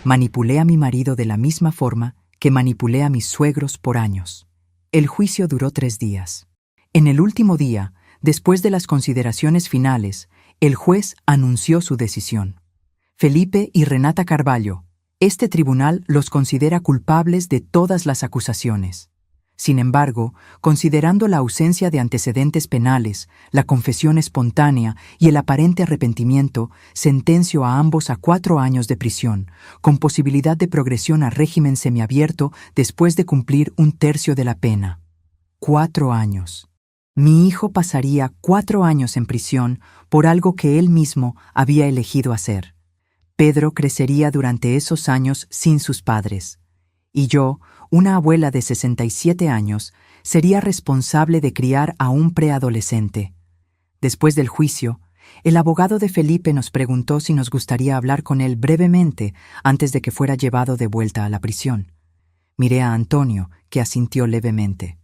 Manipulé a mi marido de la misma forma que manipulé a mis suegros por años. El juicio duró 3 días. En el último día, después de las consideraciones finales, el juez anunció su decisión. Felipe y Renata Carvalho, este tribunal los considera culpables de todas las acusaciones. Sin embargo, considerando la ausencia de antecedentes penales, la confesión espontánea y el aparente arrepentimiento, sentencio a ambos a 4 años de prisión, con posibilidad de progresión a régimen semiabierto después de cumplir 1/3 de la pena. 4 años. Mi hijo pasaría 4 años en prisión por algo que él mismo había elegido hacer. Pedro crecería durante esos años sin sus padres. Y yo, una abuela de 67 años, sería responsable de criar a un preadolescente. Después del juicio, el abogado de Felipe nos preguntó si nos gustaría hablar con él brevemente antes de que fuera llevado de vuelta a la prisión. Miré a Antonio, que asintió levemente.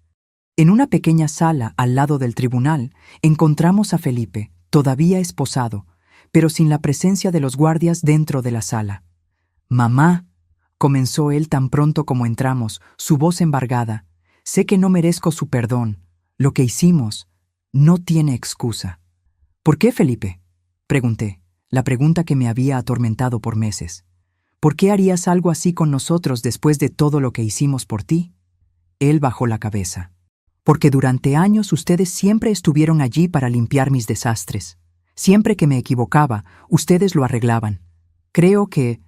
En una pequeña sala al lado del tribunal, encontramos a Felipe, todavía esposado, pero sin la presencia de los guardias dentro de la sala. «Mamá», comenzó él tan pronto como entramos, su voz embargada, «sé que no merezco su perdón. Lo que hicimos no tiene excusa». «¿Por qué, Felipe?», pregunté, la pregunta que me había atormentado por meses. «¿Por qué harías algo así con nosotros después de todo lo que hicimos por ti?». Él bajó la cabeza. «Porque durante años ustedes siempre estuvieron allí para limpiar mis desastres. Siempre que me equivocaba, ustedes lo arreglaban. Creo que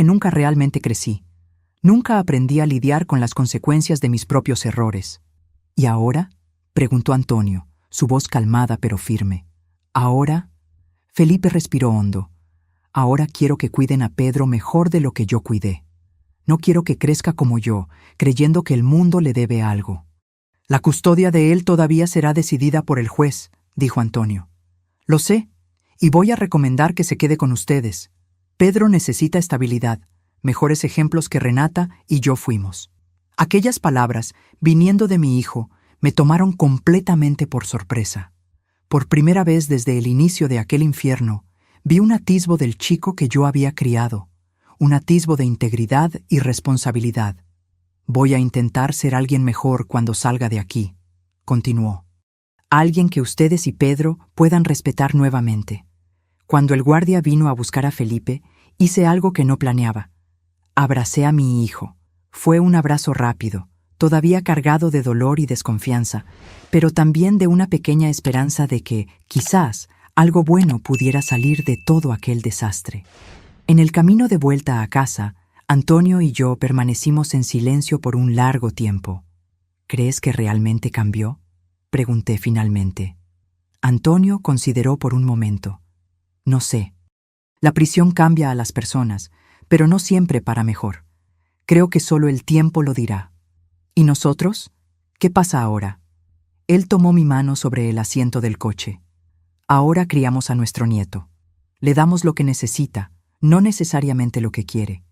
nunca realmente crecí. Nunca aprendí a lidiar con las consecuencias de mis propios errores». «¿Y ahora?», preguntó Antonio, su voz calmada pero firme. «¿Ahora?». Felipe respiró hondo. «Ahora quiero que cuiden a Pedro mejor de lo que yo cuidé. No quiero que crezca como yo, creyendo que el mundo le debe algo». «La custodia de él todavía será decidida por el juez», dijo Antonio. «Lo sé, y voy a recomendar que se quede con ustedes. Pedro necesita estabilidad, mejores ejemplos que Renata y yo fuimos». Aquellas palabras, viniendo de mi hijo, me tomaron completamente por sorpresa. Por primera vez desde el inicio de aquel infierno, vi un atisbo del chico que yo había criado, un atisbo de integridad y responsabilidad. «Voy a intentar ser alguien mejor cuando salga de aquí», continuó. «Alguien que ustedes y Pedro puedan respetar nuevamente». Cuando el guardia vino a buscar a Felipe, hice algo que no planeaba. Abracé a mi hijo. Fue un abrazo rápido, todavía cargado de dolor y desconfianza, pero también de una pequeña esperanza de que, quizás, algo bueno pudiera salir de todo aquel desastre. En el camino de vuelta a casa, Antonio y yo permanecimos en silencio por un largo tiempo. «¿Crees que realmente cambió?», pregunté finalmente. Antonio consideró por un momento. «No sé. La prisión cambia a las personas, pero no siempre para mejor. Creo que solo el tiempo lo dirá». «¿Y nosotros? ¿Qué pasa ahora?». Él tomó mi mano sobre el asiento del coche. «Ahora criamos a nuestro nieto. Le damos lo que necesita, no necesariamente lo que quiere.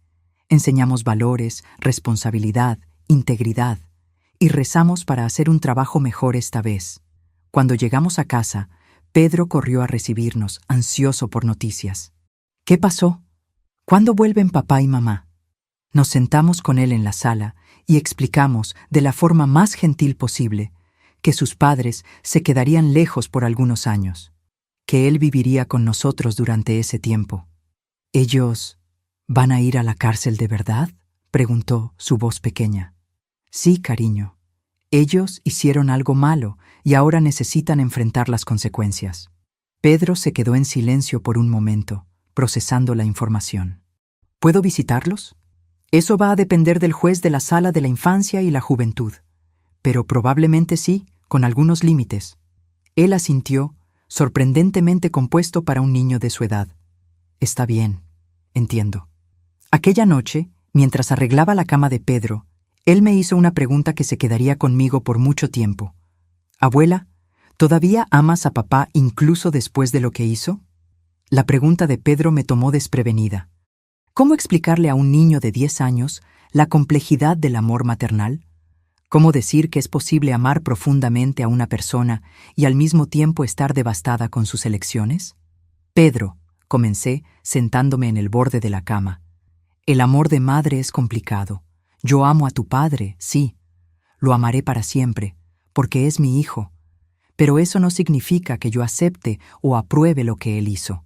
Enseñamos valores, responsabilidad, integridad, y rezamos para hacer un trabajo mejor esta vez». Cuando llegamos a casa, Pedro corrió a recibirnos, ansioso por noticias. «¿Qué pasó? ¿Cuándo vuelven papá y mamá?». Nos sentamos con él en la sala y explicamos, de la forma más gentil posible, que sus padres se quedarían lejos por algunos años, que él viviría con nosotros durante ese tiempo. «¿Ellos van a ir a la cárcel de verdad?», preguntó, su voz pequeña. «Sí, cariño. Ellos hicieron algo malo y ahora necesitan enfrentar las consecuencias». Pedro se quedó en silencio por un momento, procesando la información. «¿Puedo visitarlos?». «Eso va a depender del juez de la Sala de la Infancia y la Juventud. Pero probablemente sí, con algunos límites». Él asintió, sorprendentemente compuesto para un niño de su edad. «Está bien, entiendo». Aquella noche, mientras arreglaba la cama de Pedro, él me hizo una pregunta que se quedaría conmigo por mucho tiempo. «Abuela, ¿todavía amas a papá incluso después de lo que hizo?». La pregunta de Pedro me tomó desprevenida. ¿Cómo explicarle a un niño de 10 años la complejidad del amor maternal? ¿Cómo decir que es posible amar profundamente a una persona y al mismo tiempo estar devastada con sus elecciones? «Pedro», comencé, sentándome en el borde de la cama, «el amor de madre es complicado. Yo amo a tu padre, sí. Lo amaré para siempre, porque es mi hijo. Pero eso no significa que yo acepte o apruebe lo que él hizo.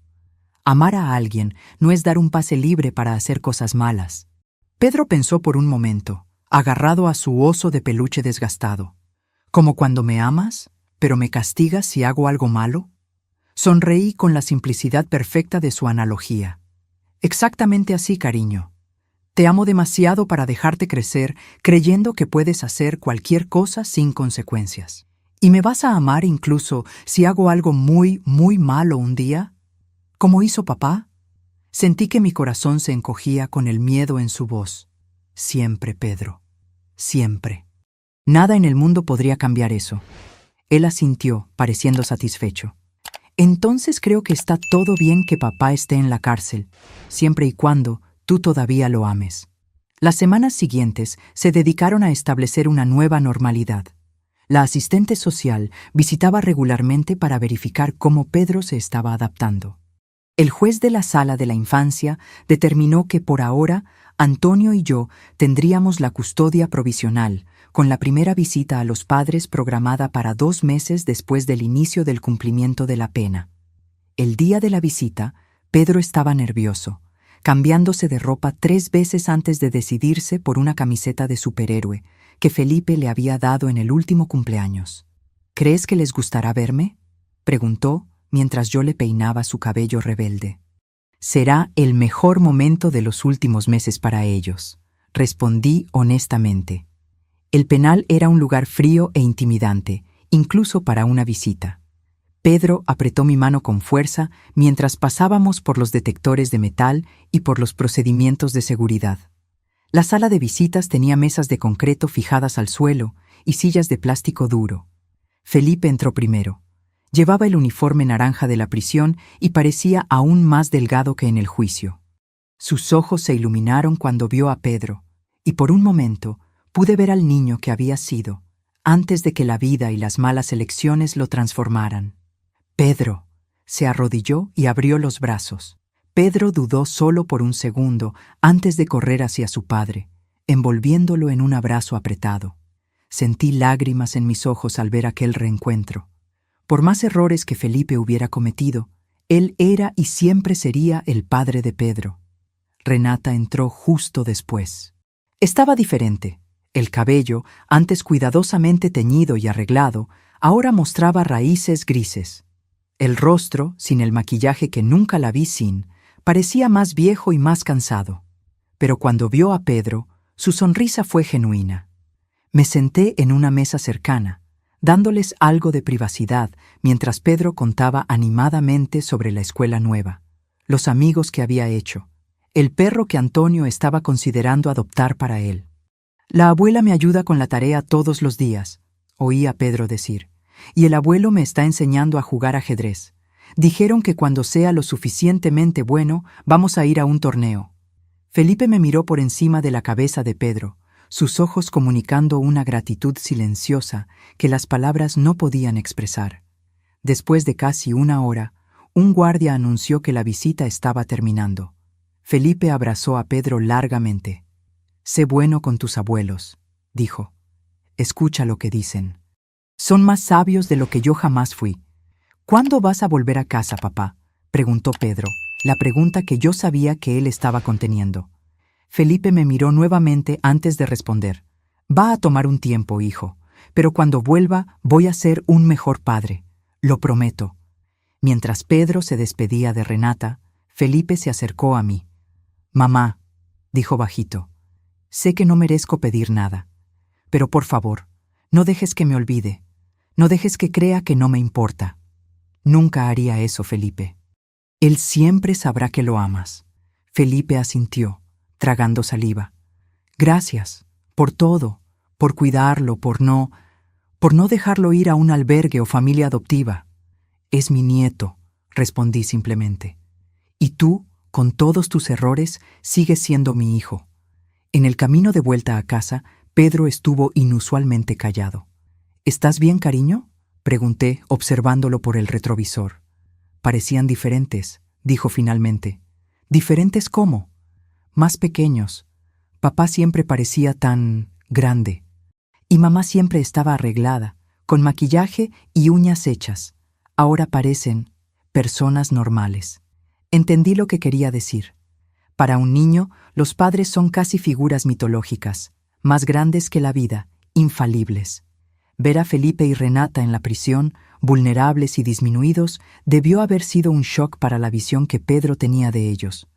Amar a alguien no es dar un pase libre para hacer cosas malas». Pedro pensó por un momento, agarrado a su oso de peluche desgastado. «¿Como cuando me amas, pero me castigas si hago algo malo?». Sonreí con la simplicidad perfecta de su analogía. «Exactamente así, cariño. Te amo demasiado para dejarte crecer creyendo que puedes hacer cualquier cosa sin consecuencias. ¿Y me vas a amar incluso si hago algo muy, muy malo un día? ¿Como hizo papá?». Sentí que mi corazón se encogía con el miedo en su voz. «Siempre, Pedro. Siempre. Nada en el mundo podría cambiar eso. Él asintió, pareciendo satisfecho. Entonces creo que está todo bien que papá esté en la cárcel, siempre y cuando tú todavía lo ames. Las semanas siguientes se dedicaron a establecer una nueva normalidad. La asistente social visitaba regularmente para verificar cómo Pedro se estaba adaptando. El juez de la sala de la infancia determinó que por ahora Antonio y yo tendríamos la custodia provisional, con la primera visita a los padres programada para 2 meses después del inicio del cumplimiento de la pena. El día de la visita, Pedro estaba nervioso, cambiándose de ropa 3 veces antes de decidirse por una camiseta de superhéroe que Felipe le había dado en el último cumpleaños. ¿Crees que les gustará verme?, preguntó mientras yo le peinaba su cabello rebelde. Será el mejor momento de los últimos meses para ellos, respondí honestamente. El penal era un lugar frío e intimidante, incluso para una visita. Pedro apretó mi mano con fuerza mientras pasábamos por los detectores de metal y por los procedimientos de seguridad. La sala de visitas tenía mesas de concreto fijadas al suelo y sillas de plástico duro. Felipe entró primero. Llevaba el uniforme naranja de la prisión y parecía aún más delgado que en el juicio. Sus ojos se iluminaron cuando vio a Pedro, y por un momento pude ver al niño que había sido, antes de que la vida y las malas elecciones lo transformaran. Pedro. Se arrodilló y abrió los brazos. Pedro dudó solo por un segundo antes de correr hacia su padre, envolviéndolo en un abrazo apretado. Sentí lágrimas en mis ojos al ver aquel reencuentro. Por más errores que Felipe hubiera cometido, él era y siempre sería el padre de Pedro. Renata entró justo después. Estaba diferente. El cabello, antes cuidadosamente teñido y arreglado, ahora mostraba raíces grises. El rostro, sin el maquillaje que nunca la vi sin, parecía más viejo y más cansado. Pero cuando vio a Pedro, su sonrisa fue genuina. Me senté en una mesa cercana, dándoles algo de privacidad mientras Pedro contaba animadamente sobre la escuela nueva, los amigos que había hecho, el perro que Antonio estaba considerando adoptar para él. La abuela me ayuda con la tarea todos los días, oí a Pedro decir, y el abuelo me está enseñando a jugar ajedrez. Dijeron que cuando sea lo suficientemente bueno, vamos a ir a un torneo. Felipe me miró por encima de la cabeza de Pedro, sus ojos comunicando una gratitud silenciosa que las palabras no podían expresar. Después de casi 1 hora, un guardia anunció que la visita estaba terminando. Felipe abrazó a Pedro largamente. «Sé bueno con tus abuelos», dijo. «Escucha lo que dicen. Son más sabios de lo que yo jamás fui». «¿Cuándo vas a volver a casa, papá?», preguntó Pedro, la pregunta que yo sabía que él estaba conteniendo. Felipe me miró nuevamente antes de responder. «Va a tomar un tiempo, hijo, pero cuando vuelva voy a ser un mejor padre, lo prometo». Mientras Pedro se despedía de Renata, Felipe se acercó a mí. «Mamá», dijo bajito, «sé que no merezco pedir nada, pero por favor, no dejes que me olvide, no dejes que crea que no me importa». «Nunca haría eso, Felipe. Él siempre sabrá que lo amas». Felipe asintió, tragando saliva. «Gracias, por todo, por cuidarlo, por no dejarlo ir a un albergue o familia adoptiva». «Es mi nieto», respondí simplemente. «Y tú, con todos tus errores, sigues siendo mi hijo». En el camino de vuelta a casa, Pedro estuvo inusualmente callado. «¿Estás bien, cariño?», pregunté, observándolo por el retrovisor. «Parecían diferentes», dijo finalmente. «¿Diferentes cómo?». «Más pequeños. Papá siempre parecía tan grande. Y mamá siempre estaba arreglada, con maquillaje y uñas hechas. Ahora parecen personas normales». Entendí lo que quería decir. Para un niño, los padres son casi figuras mitológicas, más grandes que la vida, infalibles. Ver a Felipe y Renata en la prisión, vulnerables y disminuidos, debió haber sido un shock para la visión que Pedro tenía de ellos.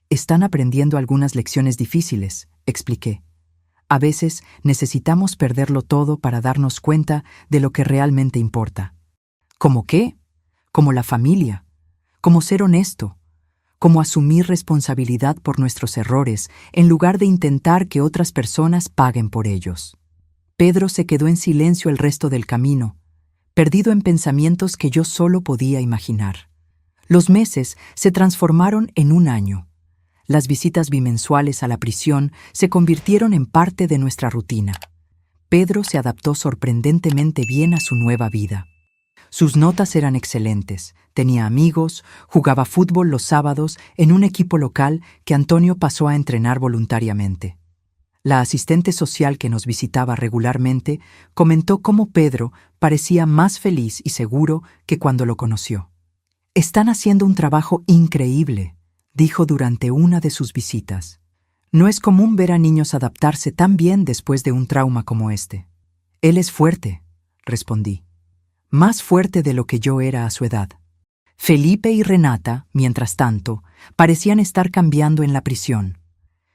«Están aprendiendo algunas lecciones difíciles», expliqué. «A veces necesitamos perderlo todo para darnos cuenta de lo que realmente importa». «¿Cómo qué?». «Como la familia, como ser honesto, como asumir responsabilidad por nuestros errores en lugar de intentar que otras personas paguen por ellos». Pedro se quedó en silencio el resto del camino, perdido en pensamientos que yo solo podía imaginar. Los meses se transformaron en un año. Las visitas bimensuales a la prisión se convirtieron en parte de nuestra rutina. Pedro se adaptó sorprendentemente bien a su nueva vida. Sus notas eran excelentes, tenía amigos, jugaba fútbol los sábados en un equipo local que Antonio pasó a entrenar voluntariamente. La asistente social que nos visitaba regularmente comentó cómo Pedro parecía más feliz y seguro que cuando lo conoció. «Están haciendo un trabajo increíble», dijo durante una de sus visitas. «No es común ver a niños adaptarse tan bien después de un trauma como este». «Él es fuerte», respondí. «Más fuerte de lo que yo era a su edad». Felipe y Renata, mientras tanto, parecían estar cambiando en la prisión.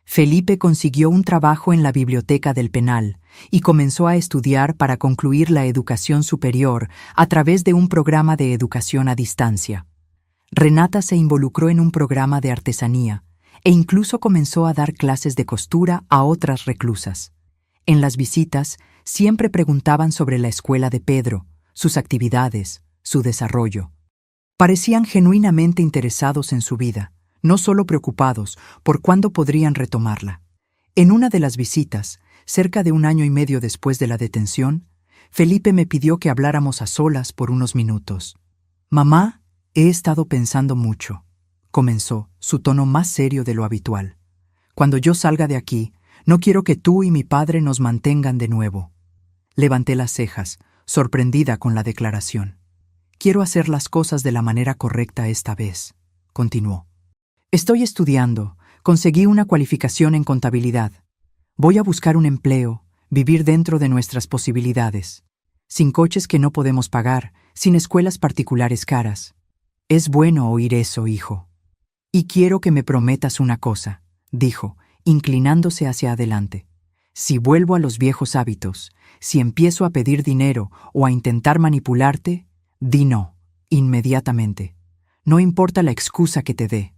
Felipe consiguió un trabajo en la biblioteca del penal y comenzó a estudiar para concluir la educación superior a través de un programa de educación a distancia. Renata se involucró en un programa de artesanía e incluso comenzó a dar clases de costura a otras reclusas. En las visitas siempre preguntaban sobre la escuela de Pedro, sus actividades, su desarrollo. Parecían genuinamente interesados en su vida, no solo preocupados por cuándo podrían retomarla. En una de las visitas, cerca de 1 año y medio después de la detención, Felipe me pidió que habláramos a solas por unos minutos. «Mamá, he estado pensando mucho», comenzó, su tono más serio de lo habitual. «Cuando yo salga de aquí, no quiero que tú y mi padre nos mantengan de nuevo». Levanté las cejas, sorprendida con la declaración. «Quiero hacer las cosas de la manera correcta esta vez», continuó. «Estoy estudiando, conseguí una cualificación en contabilidad. Voy a buscar un empleo, vivir dentro de nuestras posibilidades, sin coches que no podemos pagar, sin escuelas particulares caras. Es bueno oír eso, hijo. Y quiero que me prometas una cosa», dijo, inclinándose hacia adelante. «Si vuelvo a los viejos hábitos, si empiezo a pedir dinero o a intentar manipularte, di no, inmediatamente. No importa la excusa que te dé».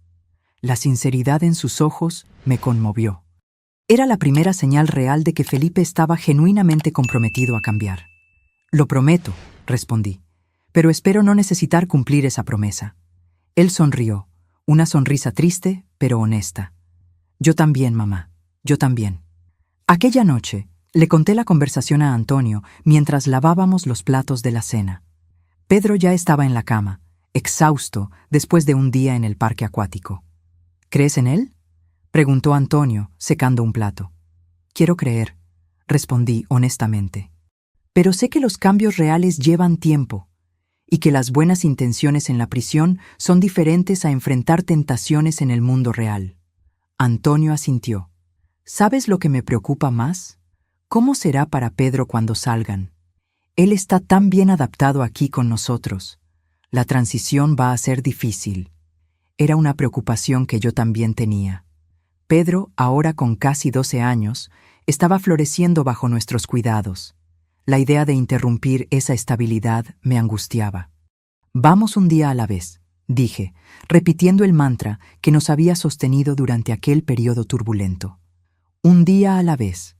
La sinceridad en sus ojos me conmovió. Era la primera señal real de que Felipe estaba genuinamente comprometido a cambiar. «Lo prometo», respondí, «pero espero no necesitar cumplir esa promesa». Él sonrió, una sonrisa triste, pero honesta. «Yo también, mamá, yo también». Aquella noche, le conté la conversación a Antonio mientras lavábamos los platos de la cena. Pedro ya estaba en la cama, exhausto después de un día en el parque acuático. «¿Crees en él?», preguntó Antonio, secando un plato. «Quiero creer», respondí honestamente. «Pero sé que los cambios reales llevan tiempo y que las buenas intenciones en la prisión son diferentes a enfrentar tentaciones en el mundo real». Antonio asintió. «¿Sabes lo que me preocupa más? ¿Cómo será para Pedro cuando salgan? Él está tan bien adaptado aquí con nosotros. La transición va a ser difícil». Era una preocupación que yo también tenía. Pedro, ahora con casi 12 años, estaba floreciendo bajo nuestros cuidados. La idea de interrumpir esa estabilidad me angustiaba. «Vamos un día a la vez», dije, repitiendo el mantra que nos había sostenido durante aquel periodo turbulento. Un día a la vez.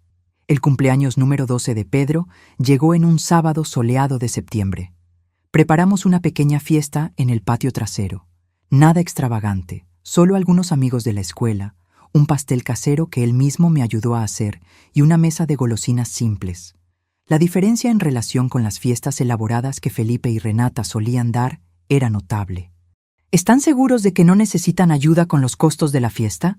El cumpleaños número 12 de Pedro llegó en un sábado soleado de septiembre. Preparamos una pequeña fiesta en el patio trasero. Nada extravagante, solo algunos amigos de la escuela, un pastel casero que él mismo me ayudó a hacer y una mesa de golosinas simples. La diferencia en relación con las fiestas elaboradas que Felipe y Renata solían dar era notable. «¿Están seguros de que no necesitan ayuda con los costos de la fiesta?»,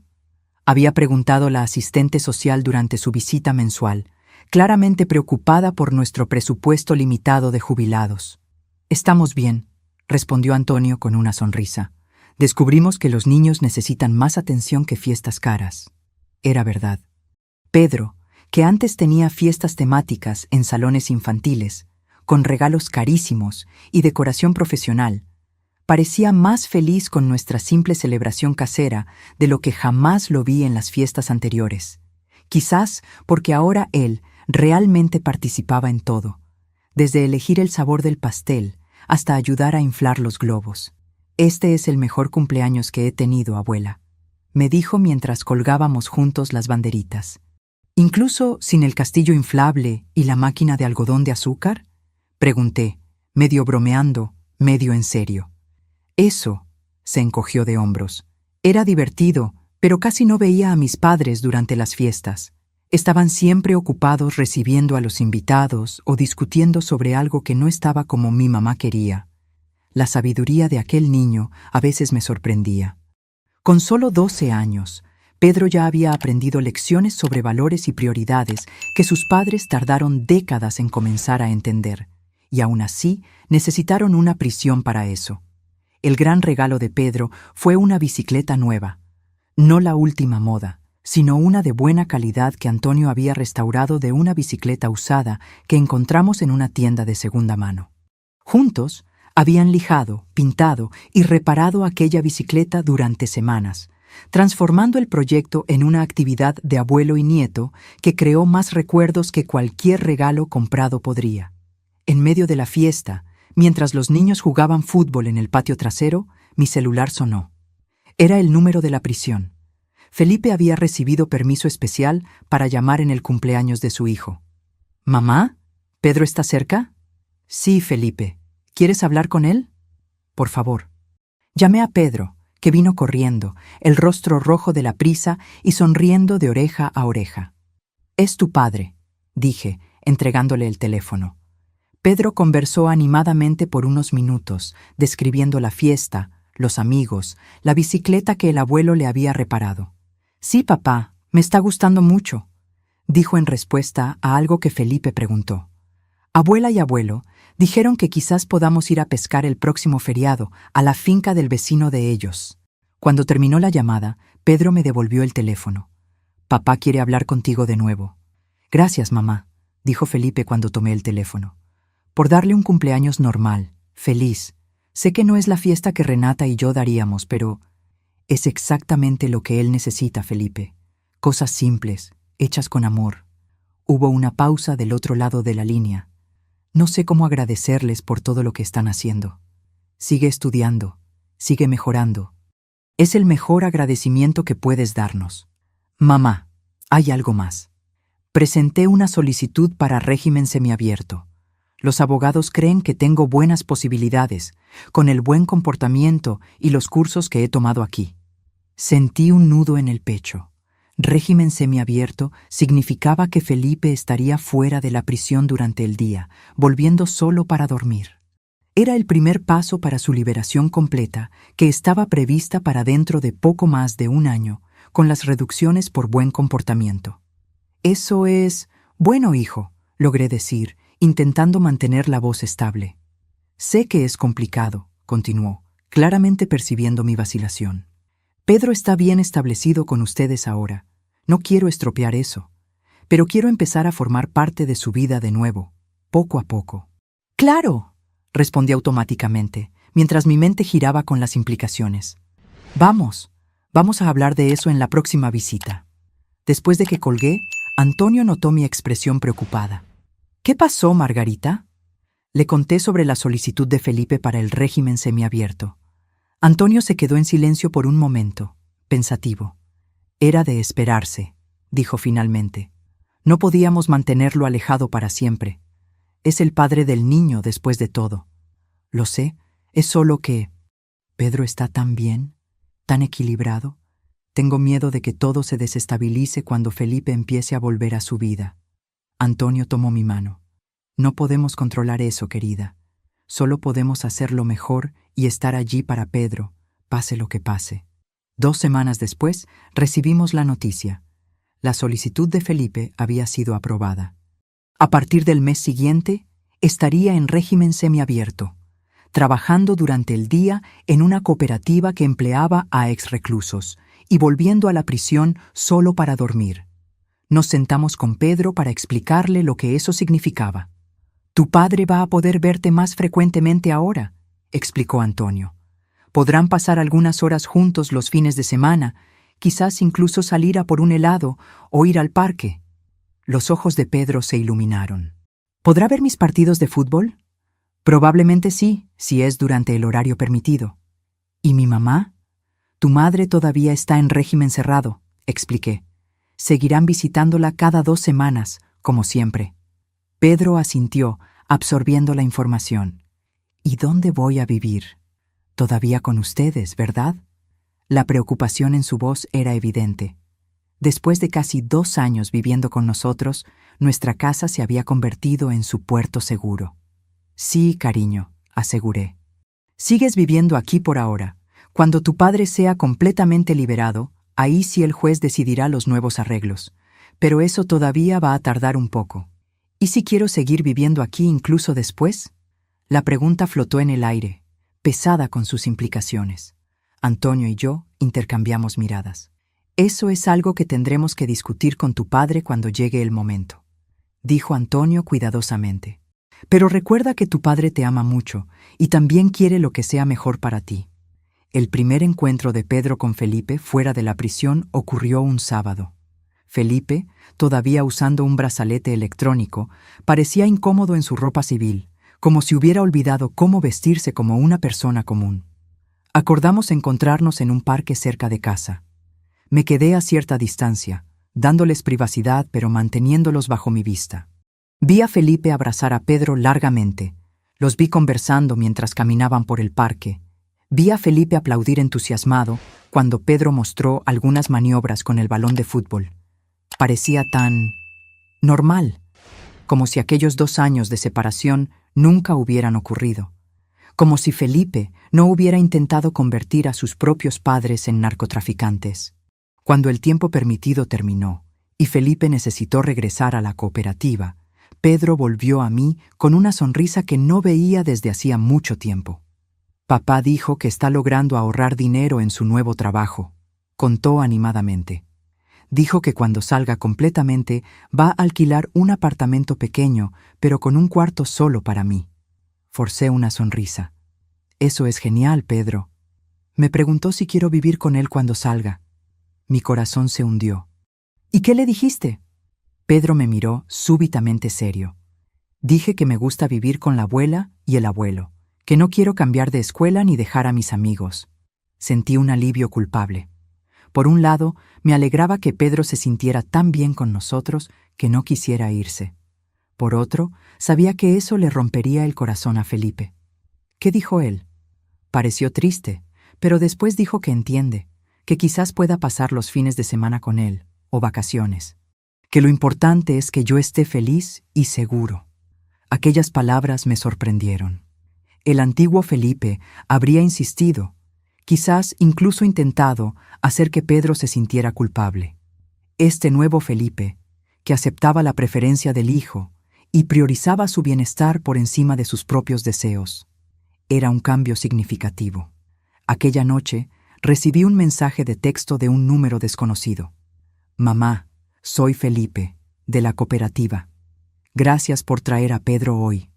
había preguntado la asistente social durante su visita mensual, claramente preocupada por nuestro presupuesto limitado de jubilados. «Estamos bien», respondió Antonio con una sonrisa. «Descubrimos que los niños necesitan más atención que fiestas caras». Era verdad. Pedro, que antes tenía fiestas temáticas en salones infantiles, con regalos carísimos y decoración profesional, parecía más feliz con nuestra simple celebración casera de lo que jamás lo vi en las fiestas anteriores. Quizás porque ahora él realmente participaba en todo, desde elegir el sabor del pastel hasta ayudar a inflar los globos. «Este es el mejor cumpleaños que he tenido, abuela», me dijo mientras colgábamos juntos las banderitas. «¿Incluso sin el castillo inflable y la máquina de algodón de azúcar?», pregunté, medio bromeando, medio en serio. Eso, se encogió de hombros. Era divertido, pero casi no veía a mis padres durante las fiestas. Estaban siempre ocupados recibiendo a los invitados o discutiendo sobre algo que no estaba como mi mamá quería. La sabiduría de aquel niño a veces me sorprendía. Con solo 12 años, Pedro ya había aprendido lecciones sobre valores y prioridades que sus padres tardaron décadas en comenzar a entender, y aún así necesitaron una prisión para eso. El gran regalo de Pedro fue una bicicleta nueva, no la última moda, sino una de buena calidad que Antonio había restaurado de una bicicleta usada que encontramos en una tienda de segunda mano. Juntos, habían lijado, pintado y reparado aquella bicicleta durante semanas, transformando el proyecto en una actividad de abuelo y nieto que creó más recuerdos que cualquier regalo comprado podría. En medio de la fiesta, mientras los niños jugaban fútbol en el patio trasero, mi celular sonó. Era el número de la prisión. Felipe había recibido permiso especial para llamar en el cumpleaños de su hijo. «¿Mamá? ¿Pedro está cerca?» «Sí, Felipe. ¿Quieres hablar con él?» «Por favor». Llamé a Pedro, que vino corriendo, el rostro rojo de la prisa y sonriendo de oreja a oreja. «Es tu padre», dije, entregándole el teléfono. Pedro conversó animadamente por unos minutos, describiendo la fiesta, los amigos, la bicicleta que el abuelo le había reparado. «Sí, papá, me está gustando mucho», dijo en respuesta a algo que Felipe preguntó. Abuela y abuelo dijeron que quizás podamos ir a pescar el próximo feriado a la finca del vecino de ellos. Cuando terminó la llamada, Pedro me devolvió el teléfono. «Papá quiere hablar contigo de nuevo». «Gracias, mamá», dijo Felipe cuando tomé el teléfono. «Por darle un cumpleaños normal, feliz. Sé que no es la fiesta que Renata y yo daríamos, pero es exactamente lo que él necesita, Felipe. Cosas simples, hechas con amor». Hubo una pausa del otro lado de la línea. «No sé cómo agradecerles por todo lo que están haciendo. Sigue estudiando, sigue mejorando. Es el mejor agradecimiento que puedes darnos. Mamá, hay algo más. Presenté una solicitud para régimen semiabierto. Los abogados creen que tengo buenas posibilidades, con el buen comportamiento y los cursos que he tomado aquí». Sentí un nudo en el pecho. Régimen semiabierto significaba que Felipe estaría fuera de la prisión durante el día, volviendo solo para dormir. Era el primer paso para su liberación completa, que estaba prevista para dentro de poco más de un año, con las reducciones por buen comportamiento. «Eso es bueno, hijo», logré decir, intentando mantener la voz estable. «Sé que es complicado», continuó, claramente percibiendo mi vacilación. «Pedro está bien establecido con ustedes ahora. No quiero estropear eso, pero quiero empezar a formar parte de su vida de nuevo, poco a poco». «Claro», respondí automáticamente, mientras mi mente giraba con las implicaciones. Vamos a hablar de eso en la próxima visita». Después de que colgué, Antonio notó mi expresión preocupada. «¿Qué pasó, Margarita?». Le conté sobre la solicitud de Felipe para el régimen semiabierto. Antonio se quedó en silencio por un momento, pensativo. «Era de esperarse», dijo finalmente. «No podíamos mantenerlo alejado para siempre. Es el padre del niño después de todo. Lo sé, es solo que Pedro está tan bien, tan equilibrado. Tengo miedo de que todo se desestabilice cuando Felipe empiece a volver a su vida». Antonio tomó mi mano. «No podemos controlar eso, querida. Solo podemos hacerlo mejor y estar allí para Pedro, pase lo que pase». 2 semanas después, recibimos la noticia. La solicitud de Felipe había sido aprobada. A partir del mes siguiente, estaría en régimen semiabierto, trabajando durante el día en una cooperativa que empleaba a exreclusos y volviendo a la prisión solo para dormir. Nos sentamos con Pedro para explicarle lo que eso significaba. «Tu padre va a poder verte más frecuentemente ahora», explicó Antonio. «Podrán pasar algunas horas juntos los fines de semana, quizás incluso salir a por un helado o ir al parque». Los ojos de Pedro se iluminaron. «¿Podrá ver mis partidos de fútbol?» «Probablemente sí, si es durante el horario permitido». «¿Y mi mamá?» «Tu madre todavía está en régimen cerrado», expliqué. «Seguirán visitándola cada 2 semanas, como siempre». Pedro asintió, absorbiendo la información. ¿Y dónde voy a vivir? Todavía con ustedes, ¿verdad? La preocupación en su voz era evidente. Después de casi 2 años viviendo con nosotros, nuestra casa se había convertido en su puerto seguro. Sí, cariño, aseguré. Sigues viviendo aquí por ahora. Cuando tu padre sea completamente liberado, ahí sí el juez decidirá los nuevos arreglos. Pero eso todavía va a tardar un poco. ¿Y si quiero seguir viviendo aquí incluso después? La pregunta flotó en el aire, pesada con sus implicaciones. Antonio y yo intercambiamos miradas. Eso es algo que tendremos que discutir con tu padre cuando llegue el momento, dijo Antonio cuidadosamente. Pero recuerda que tu padre te ama mucho y también quiere lo que sea mejor para ti. El primer encuentro de Pedro con Felipe fuera de la prisión ocurrió un sábado. Felipe, todavía usando un brazalete electrónico, parecía incómodo en su ropa civil, como si hubiera olvidado cómo vestirse como una persona común. Acordamos encontrarnos en un parque cerca de casa. Me quedé a cierta distancia, dándoles privacidad pero manteniéndolos bajo mi vista. Vi a Felipe abrazar a Pedro largamente. Los vi conversando mientras caminaban por el parque. Vi a Felipe aplaudir entusiasmado cuando Pedro mostró algunas maniobras con el balón de fútbol. Parecía tan normal, como si aquellos 2 años de separación nunca hubieran ocurrido. Como si Felipe no hubiera intentado convertir a sus propios padres en narcotraficantes. Cuando el tiempo permitido terminó y Felipe necesitó regresar a la cooperativa, Pedro volvió a mí con una sonrisa que no veía desde hacía mucho tiempo. Papá dijo que está logrando ahorrar dinero en su nuevo trabajo, contó animadamente. Dijo que cuando salga completamente va a alquilar un apartamento pequeño, pero con un cuarto solo para mí. Forcé una sonrisa. Eso es genial, Pedro. Me preguntó si quiero vivir con él cuando salga. Mi corazón se hundió. ¿Y qué le dijiste? Pedro me miró súbitamente serio. Dije que me gusta vivir con la abuela y el abuelo, que no quiero cambiar de escuela ni dejar a mis amigos. Sentí un alivio culpable. Por un lado, me alegraba que Pedro se sintiera tan bien con nosotros que no quisiera irse. Por otro, sabía que eso le rompería el corazón a Felipe. ¿Qué dijo él? Pareció triste, pero después dijo que entiende, que quizás pueda pasar los fines de semana con él, o vacaciones. Que lo importante es que yo esté feliz y seguro. Aquellas palabras me sorprendieron. El antiguo Felipe habría insistido, quizás incluso intentado, hacer que Pedro se sintiera culpable. Este nuevo Felipe, que aceptaba la preferencia del hijo y priorizaba su bienestar por encima de sus propios deseos. Era un cambio significativo. Aquella noche recibí un mensaje de texto de un número desconocido. Mamá, soy Felipe, de la cooperativa. Gracias por traer a Pedro hoy.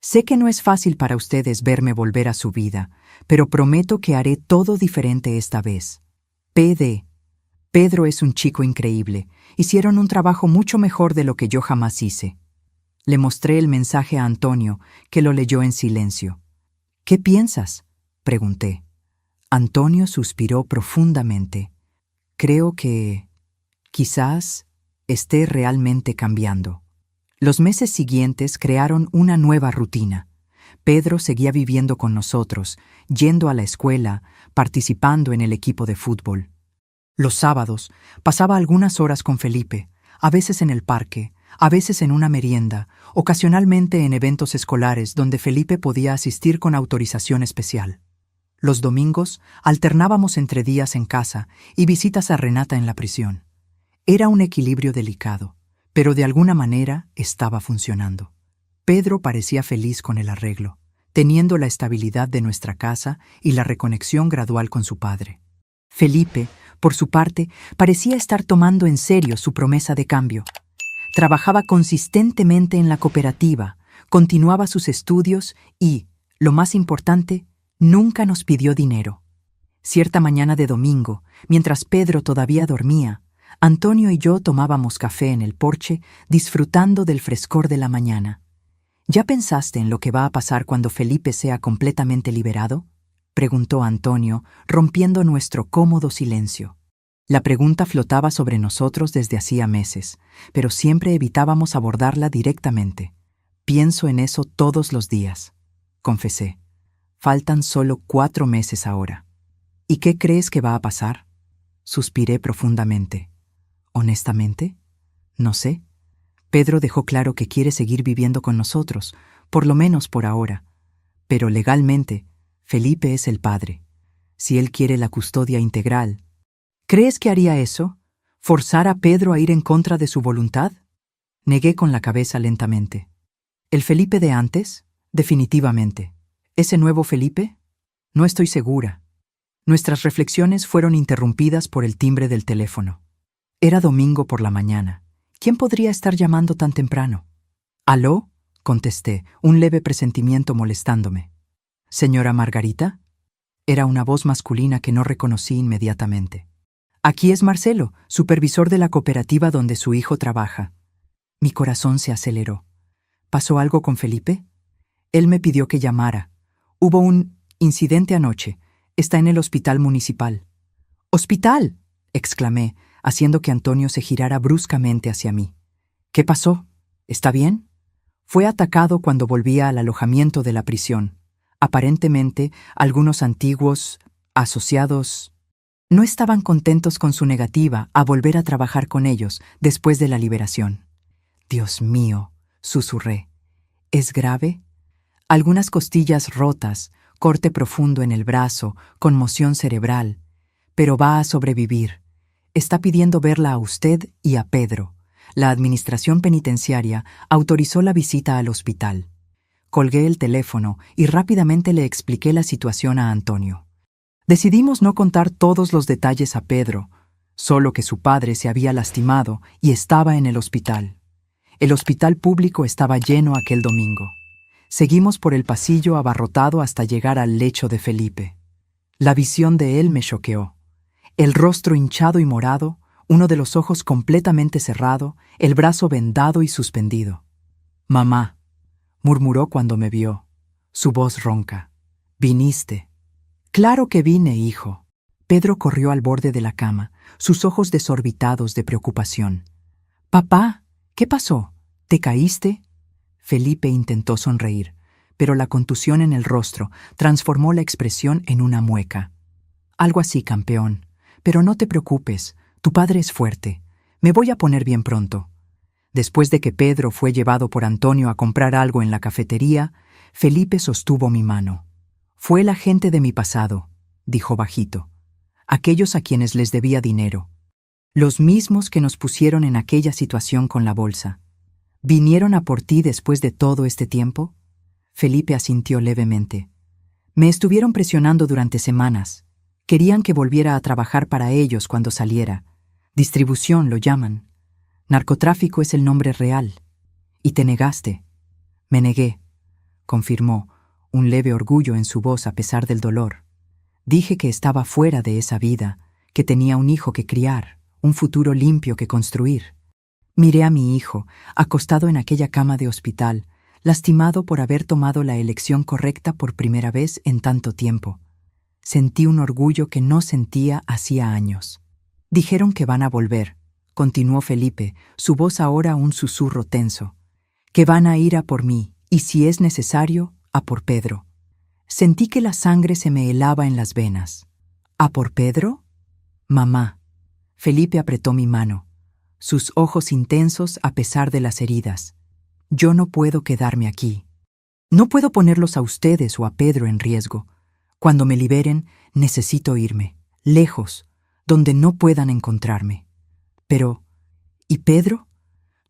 Sé que no es fácil para ustedes verme volver a su vida, pero prometo que haré todo diferente esta vez. PD. Pedro es un chico increíble. Hicieron un trabajo mucho mejor de lo que yo jamás hice. Le mostré el mensaje a Antonio, que lo leyó en silencio. ¿Qué piensas?, pregunté. Antonio suspiró profundamente. Creo que quizás esté realmente cambiando. Los meses siguientes crearon una nueva rutina. Pedro seguía viviendo con nosotros, yendo a la escuela, participando en el equipo de fútbol. Los sábados pasaba algunas horas con Felipe, a veces en el parque, a veces en una merienda, ocasionalmente en eventos escolares donde Felipe podía asistir con autorización especial. Los domingos alternábamos entre días en casa y visitas a Renata en la prisión. Era un equilibrio delicado, pero de alguna manera estaba funcionando. Pedro parecía feliz con el arreglo, teniendo la estabilidad de nuestra casa y la reconexión gradual con su padre. Felipe, por su parte, parecía estar tomando en serio su promesa de cambio. Trabajaba consistentemente en la cooperativa, continuaba sus estudios y, lo más importante, nunca nos pidió dinero. Cierta mañana de domingo, mientras Pedro todavía dormía, Antonio y yo tomábamos café en el porche, disfrutando del frescor de la mañana. ¿Ya pensaste en lo que va a pasar cuando Felipe sea completamente liberado?, preguntó Antonio, rompiendo nuestro cómodo silencio. La pregunta flotaba sobre nosotros desde hacía meses, pero siempre evitábamos abordarla directamente. Pienso en eso todos los días. confesé. Faltan solo 4 meses ahora. ¿Y qué crees que va a pasar? Suspiré profundamente. ¿Honestamente? No sé. Pedro dejó claro que quiere seguir viviendo con nosotros, por lo menos por ahora. Pero legalmente, Felipe es el padre. Si él quiere la custodia integral, ¿crees que haría eso? ¿Forzar a Pedro a ir en contra de su voluntad? Negué con la cabeza lentamente. ¿El Felipe de antes? Definitivamente. ¿Ese nuevo Felipe? No estoy segura. Nuestras reflexiones fueron interrumpidas por el timbre del teléfono. Era domingo por la mañana. ¿Quién podría estar llamando tan temprano? ¿Aló? Contesté, un leve presentimiento molestándome. ¿Señora Margarita? Era una voz masculina que no reconocí inmediatamente. Aquí es Marcelo, supervisor de la cooperativa donde su hijo trabaja. Mi corazón se aceleró. ¿Pasó algo con Felipe? Él me pidió que llamara. Hubo un incidente anoche. Está en el hospital municipal. ¡Hospital!, exclamé, haciendo que Antonio se girara bruscamente hacia mí. ¿Qué pasó? ¿Está bien? Fue atacado cuando volvía al alojamiento de la prisión. Aparentemente, algunos antiguos asociados no estaban contentos con su negativa a volver a trabajar con ellos después de la liberación. Dios mío, susurré. ¿Es grave? Algunas costillas rotas, corte profundo en el brazo, conmoción cerebral. Pero va a sobrevivir. Está pidiendo verla a usted y a Pedro. La administración penitenciaria autorizó la visita al hospital. Colgué el teléfono y rápidamente le expliqué la situación a Antonio. Decidimos no contar todos los detalles a Pedro, solo que su padre se había lastimado y estaba en el hospital. El hospital público estaba lleno aquel domingo. Seguimos por el pasillo abarrotado hasta llegar al lecho de Felipe. La visión de él me choqueó. El rostro hinchado y morado, uno de los ojos completamente cerrado, el brazo vendado y suspendido. «Mamá», murmuró cuando me vio, su voz ronca. «¿Viniste?» «Claro que vine, hijo». Pedro corrió al borde de la cama, sus ojos desorbitados de preocupación. «Papá, ¿qué pasó? ¿Te caíste?» Felipe intentó sonreír, pero la contusión en el rostro transformó la expresión en una mueca. «Algo así, campeón. Pero no te preocupes, tu padre es fuerte. Me voy a poner bien pronto». Después de que Pedro fue llevado por Antonio a comprar algo en la cafetería, Felipe sostuvo mi mano. «Fue la gente de mi pasado», dijo bajito. «Aquellos a quienes les debía dinero. Los mismos que nos pusieron en aquella situación con la bolsa. ¿Vinieron a por ti después de todo este tiempo?» Felipe asintió levemente. «Me estuvieron presionando durante semanas. Querían que volviera a trabajar para ellos cuando saliera. Distribución lo llaman. Narcotráfico es el nombre real. Y te negaste». «Me negué», confirmó, un leve orgullo en su voz a pesar del dolor. «Dije que estaba fuera de esa vida, que tenía un hijo que criar, un futuro limpio que construir». Miré a mi hijo, acostado en aquella cama de hospital, lastimado por haber tomado la elección correcta por primera vez en tanto tiempo. Sentí un orgullo que no sentía hacía años. «Dijeron que van a volver», continuó Felipe, su voz ahora un susurro tenso. «Que van a ir a por mí, y si es necesario, a por Pedro». Sentí que la sangre se me helaba en las venas. «¿A por Pedro?» «Mamá». Felipe apretó mi mano, sus ojos intensos a pesar de las heridas. «Yo no puedo quedarme aquí. No puedo ponerlos a ustedes o a Pedro en riesgo. Cuando me liberen, necesito irme, lejos, donde no puedan encontrarme». «Pero, ¿y Pedro?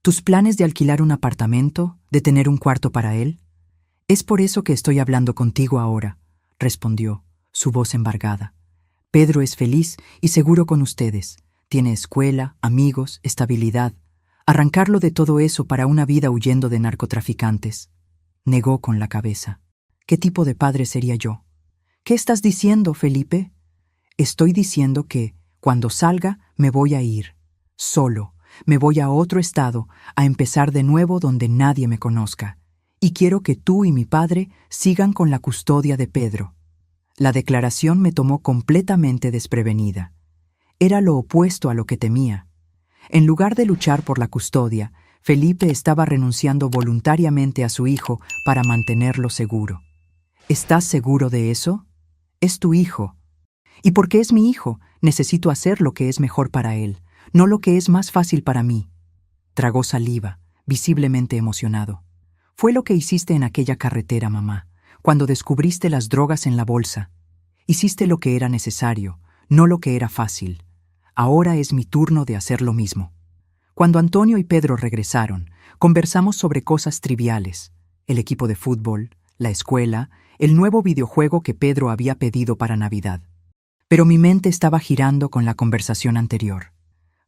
¿Tus planes de alquilar un apartamento, de tener un cuarto para él?» «Es por eso que estoy hablando contigo ahora», respondió, su voz embargada. «Pedro es feliz y seguro con ustedes. Tiene escuela, amigos, estabilidad. Arrancarlo de todo eso para una vida huyendo de narcotraficantes». Negó con la cabeza. «¿Qué tipo de padre sería yo?» «¿Qué estás diciendo, Felipe?» «Estoy diciendo que, cuando salga, me voy a ir. Solo. Me voy a otro estado, a empezar de nuevo donde nadie me conozca. Y quiero que tú y mi padre sigan con la custodia de Pedro». La declaración me tomó completamente desprevenida. Era lo opuesto a lo que temía. En lugar de luchar por la custodia, Felipe estaba renunciando voluntariamente a su hijo para mantenerlo seguro. ¿Estás seguro de eso? Es tu hijo. Y porque es mi hijo, necesito hacer lo que es mejor para él, no lo que es más fácil para mí. Tragó saliva, visiblemente emocionado. Fue lo que hiciste en aquella carretera, mamá, cuando descubriste las drogas en la bolsa. Hiciste lo que era necesario, no lo que era fácil. Ahora es mi turno de hacer lo mismo. Cuando Antonio y Pedro regresaron, conversamos sobre cosas triviales: el equipo de fútbol, la escuela, el nuevo videojuego que Pedro había pedido para Navidad. Pero mi mente estaba girando con la conversación anterior.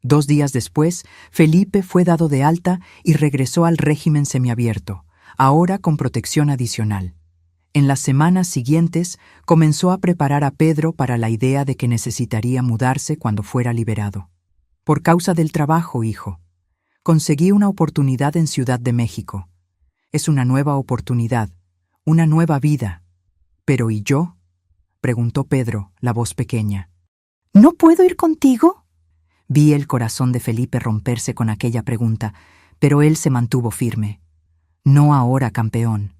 2 días después, Felipe fue dado de alta y regresó al régimen semiabierto, ahora con protección adicional. En las semanas siguientes, comenzó a preparar a Pedro para la idea de que necesitaría mudarse cuando fuera liberado. Por causa del trabajo, hijo. Conseguí una oportunidad en Ciudad de México. Es una nueva oportunidad, una nueva vida. ¿Pero y yo?, preguntó Pedro, la voz pequeña. ¿No puedo ir contigo? Vi el corazón de Felipe romperse con aquella pregunta, pero él se mantuvo firme. No ahora, campeón.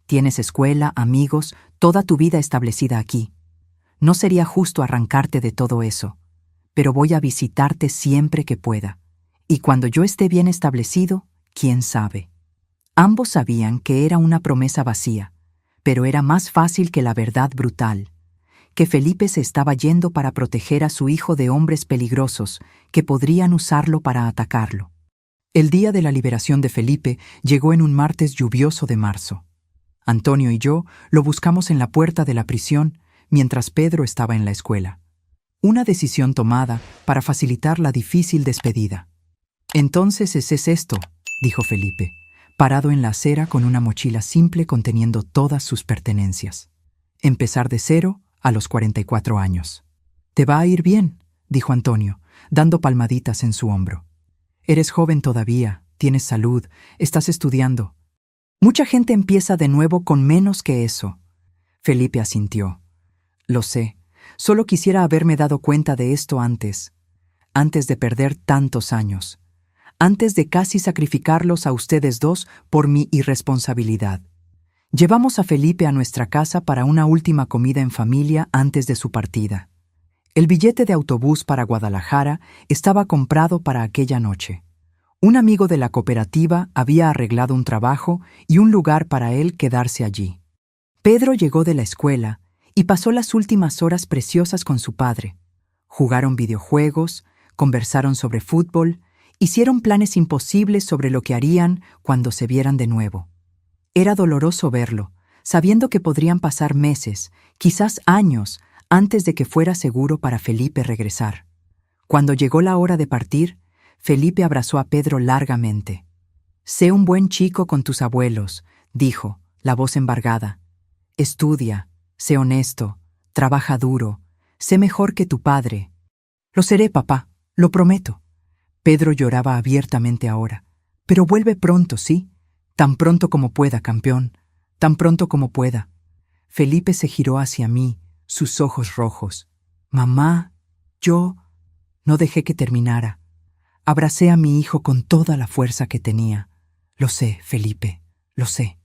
Tienes escuela, amigos, toda tu vida establecida aquí. No sería justo arrancarte de todo eso, pero voy a visitarte siempre que pueda. Y cuando yo esté bien establecido, quién sabe. Ambos sabían que era una promesa vacía, pero era más fácil que la verdad brutal, que Felipe se estaba yendo para proteger a su hijo de hombres peligrosos que podrían usarlo para atacarlo. El día de la liberación de Felipe llegó en un martes lluvioso de marzo. Antonio y yo lo buscamos en la puerta de la prisión mientras Pedro estaba en la escuela. Una decisión tomada para facilitar la difícil despedida. «Entonces ese es esto», dijo Felipe, parado en la acera con una mochila simple conteniendo todas sus pertenencias. Empezar de cero a los 44 años. «Te va a ir bien», dijo Antonio, dando palmaditas en su hombro. «Eres joven todavía, tienes salud, estás estudiando. Mucha gente empieza de nuevo con menos que eso». Felipe asintió. «Lo sé, solo quisiera haberme dado cuenta de esto antes de perder tantos años, antes de casi sacrificarlos a ustedes dos por mi irresponsabilidad». Llevamos a Felipe a nuestra casa para una última comida en familia antes de su partida. El billete de autobús para Guadalajara estaba comprado para aquella noche. Un amigo de la cooperativa había arreglado un trabajo y un lugar para él quedarse allí. Pedro llegó de la escuela y pasó las últimas horas preciosas con su padre. Jugaron videojuegos, conversaron sobre fútbol, hicieron planes imposibles sobre lo que harían cuando se vieran de nuevo. Era doloroso verlo, sabiendo que podrían pasar meses, quizás años, antes de que fuera seguro para Felipe regresar. Cuando llegó la hora de partir, Felipe abrazó a Pedro largamente. «Sé un buen chico con tus abuelos», dijo, la voz embargada. «Estudia, sé honesto, trabaja duro, sé mejor que tu padre». «Lo seré, papá, lo prometo». Pedro lloraba abiertamente ahora. «Pero vuelve pronto, ¿sí? Tan pronto como pueda, campeón, tan pronto como pueda». Felipe se giró hacia mí, sus ojos rojos. «Mamá, yo...» No dejé que terminara. Abracé a mi hijo con toda la fuerza que tenía. «Lo sé, Felipe, lo sé».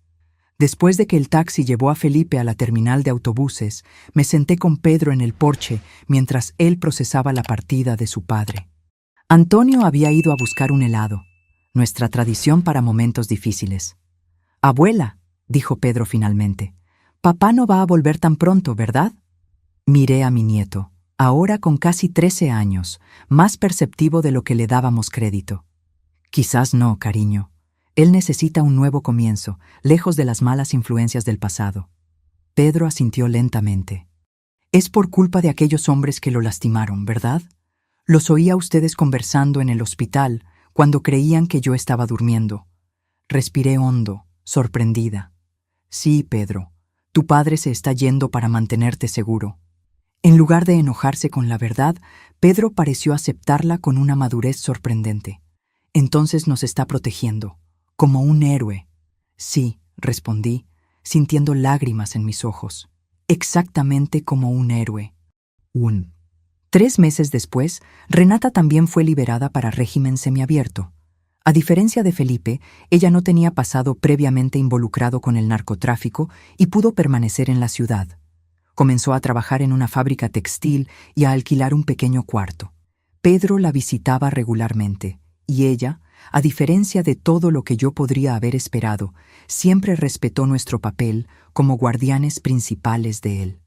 Después de que el taxi llevó a Felipe a la terminal de autobuses, me senté con Pedro en el porche mientras él procesaba la partida de su padre. Antonio había ido a buscar un helado, nuestra tradición para momentos difíciles. «Abuela», dijo Pedro finalmente, «papá no va a volver tan pronto, ¿verdad?» Miré a mi nieto, ahora con casi 13 años, más perceptivo de lo que le dábamos crédito. «Quizás no, cariño. Él necesita un nuevo comienzo, lejos de las malas influencias del pasado». Pedro asintió lentamente. «Es por culpa de aquellos hombres que lo lastimaron, ¿verdad? Los oía a ustedes conversando en el hospital cuando creían que yo estaba durmiendo». Respiré hondo, sorprendida. «Sí, Pedro, tu padre se está yendo para mantenerte seguro». En lugar de enojarse con la verdad, Pedro pareció aceptarla con una madurez sorprendente. «Entonces nos está protegiendo, como un héroe». «Sí», respondí, sintiendo lágrimas en mis ojos. «Exactamente como un héroe». 3 meses después, Renata también fue liberada para régimen semiabierto. A diferencia de Felipe, ella no tenía pasado previamente involucrado con el narcotráfico y pudo permanecer en la ciudad. Comenzó a trabajar en una fábrica textil y a alquilar un pequeño cuarto. Pedro la visitaba regularmente, y ella, a diferencia de todo lo que yo podría haber esperado, siempre respetó nuestro papel como guardianes principales de él.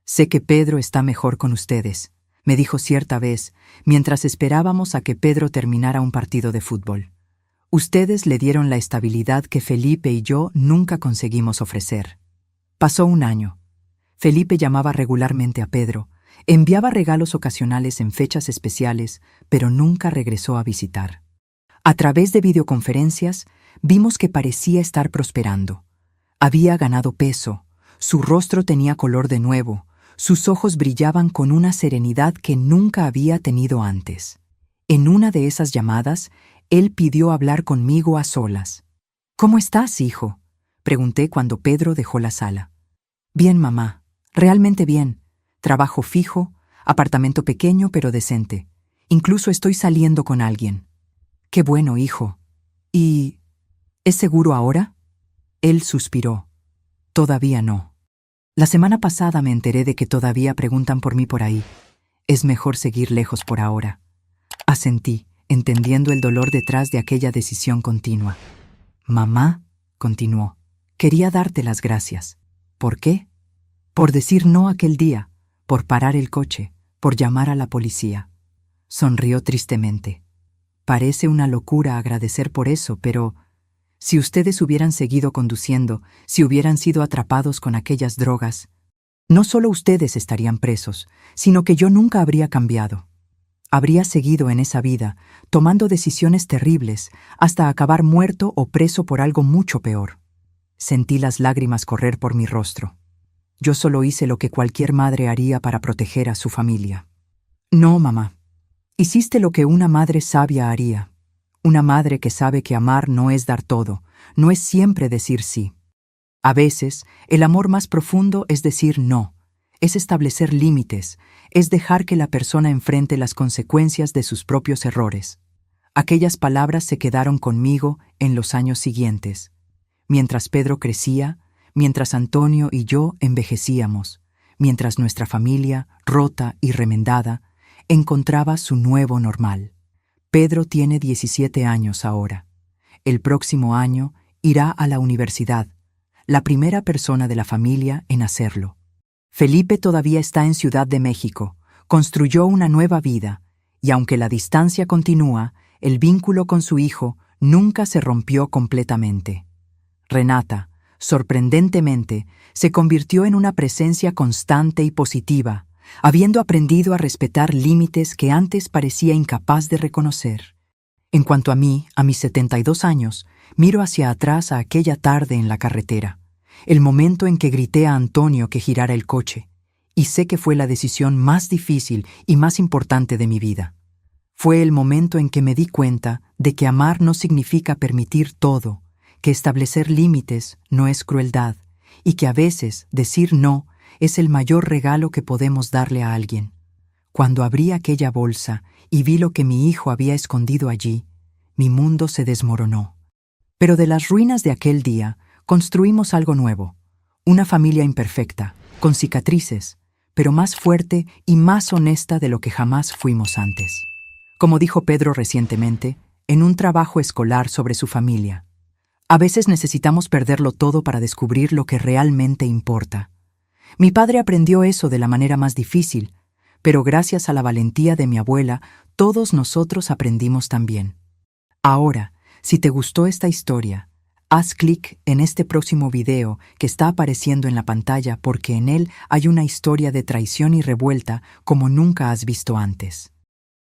«Sé que Pedro está mejor con ustedes», me dijo cierta vez, mientras esperábamos a que Pedro terminara un partido de fútbol. «Ustedes le dieron la estabilidad que Felipe y yo nunca conseguimos ofrecer». Pasó un año. Felipe llamaba regularmente a Pedro, enviaba regalos ocasionales en fechas especiales, pero nunca regresó a visitar. A través de videoconferencias, vimos que parecía estar prosperando. Había ganado peso, su rostro tenía color de nuevo, sus ojos brillaban con una serenidad que nunca había tenido antes. En una de esas llamadas, él pidió hablar conmigo a solas. «¿Cómo estás, hijo?», pregunté cuando Pedro dejó la sala. «Bien, mamá, realmente bien. Trabajo fijo, apartamento pequeño pero decente. Incluso estoy saliendo con alguien». «Qué bueno, hijo. ¿Y es seguro ahora?». Él suspiró. «Todavía no. La semana pasada me enteré de que todavía preguntan por mí por ahí. Es mejor seguir lejos por ahora». Asentí, entendiendo el dolor detrás de aquella decisión continua. «Mamá», continuó, «quería darte las gracias». «¿Por qué?». «Por decir no aquel día, por parar el coche, por llamar a la policía». Sonrió tristemente. «Parece una locura agradecer por eso, pero si ustedes hubieran seguido conduciendo, si hubieran sido atrapados con aquellas drogas, no solo ustedes estarían presos, sino que yo nunca habría cambiado. Habría seguido en esa vida, tomando decisiones terribles, hasta acabar muerto o preso por algo mucho peor». Sentí las lágrimas correr por mi rostro. Yo solo hice lo que cualquier madre haría para proteger a su familia. «No, mamá. Hiciste lo que una madre sabia haría. Una madre que sabe que amar no es dar todo, no es siempre decir sí. A veces, el amor más profundo es decir no, es establecer límites, es dejar que la persona enfrente las consecuencias de sus propios errores». Aquellas palabras se quedaron conmigo en los años siguientes. Mientras Pedro crecía, mientras Antonio y yo envejecíamos, mientras nuestra familia, rota y remendada, encontraba su nuevo normal. Pedro tiene 17 años ahora. El próximo año irá a la universidad, la primera persona de la familia en hacerlo. Felipe todavía está en Ciudad de México, construyó una nueva vida, y aunque la distancia continúa, el vínculo con su hijo nunca se rompió completamente. Renata, sorprendentemente, se convirtió en una presencia constante y positiva, habiendo aprendido a respetar límites que antes parecía incapaz de reconocer. En cuanto a mí, a mis 72 años, miro hacia atrás a aquella tarde en la carretera, el momento en que grité a Antonio que girara el coche, y sé que fue la decisión más difícil y más importante de mi vida. Fue el momento en que me di cuenta de que amar no significa permitir todo, que establecer límites no es crueldad, y que a veces decir no es el mayor regalo que podemos darle a alguien. Cuando abrí aquella bolsa y vi lo que mi hijo había escondido allí, mi mundo se desmoronó. Pero de las ruinas de aquel día construimos algo nuevo, una familia imperfecta, con cicatrices, pero más fuerte y más honesta de lo que jamás fuimos antes. Como dijo Pedro recientemente, en un trabajo escolar sobre su familia, a veces necesitamos perderlo todo para descubrir lo que realmente importa. Mi padre aprendió eso de la manera más difícil, pero gracias a la valentía de mi abuela, todos nosotros aprendimos también. Ahora, si te gustó esta historia, haz clic en este próximo video que está apareciendo en la pantalla porque en él hay una historia de traición y revuelta como nunca has visto antes.